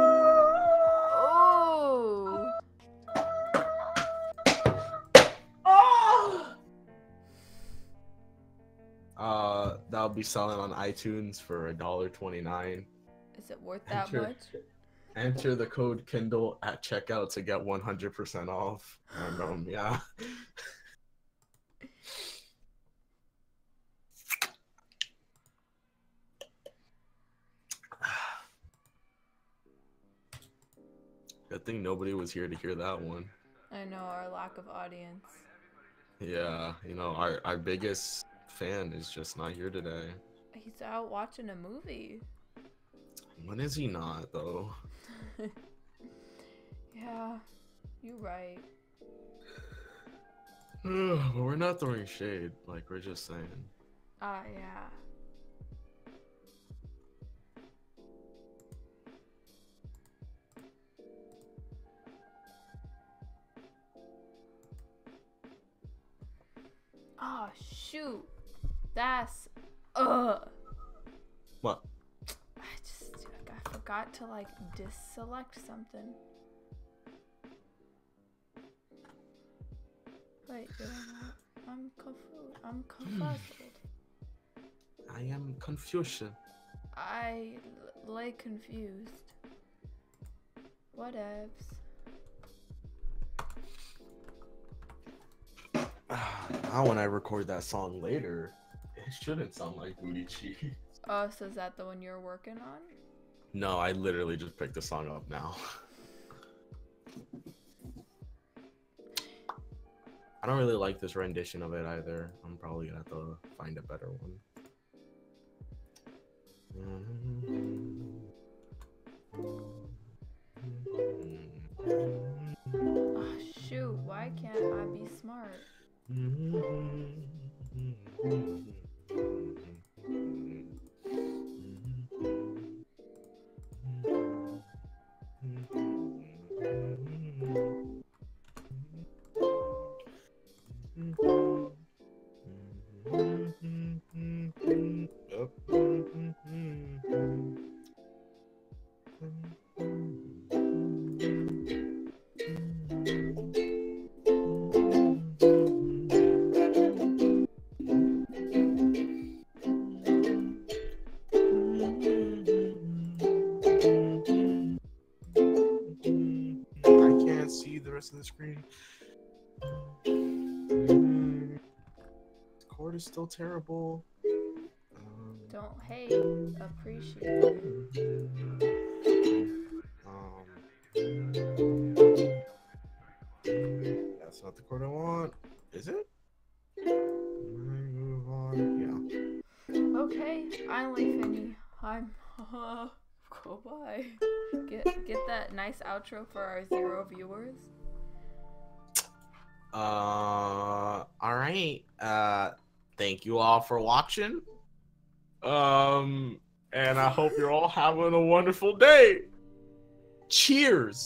be selling on iTunes for $1.29. Is it worth that much? Enter the code Kindle at checkout to get 100% off. And, yeah. Good thing nobody was here to hear that one. I know, our lack of audience. Yeah, you know, our biggest fan is just not here today. He's out watching a movie. When is he not, though? Yeah, you're right. But we're not throwing shade, like, we're just saying. Yeah. Oh, shoot. That's, What? I forgot to, like, deselect something. Wait, I'm confused. I am Confucian. I lay confused. Whatevs. Now when I record that song later, it shouldn't sound like booty cheeks. Oh, so is that the one you're working on? No, I literally just picked the song up now. I don't really like this rendition of it either. I'm probably gonna have to find a better one. Oh, shoot, why can't I be smart? of the screen. The chord is still terrible. Don't hate, appreciate. That's not the chord I want. Is it? Move on. Yeah. Okay, finally, Finny. I'm. Go bye. Get that nice outro for our 0 viewers. All right. Thank you all for watching. And I hope you're all having a wonderful day. Cheers.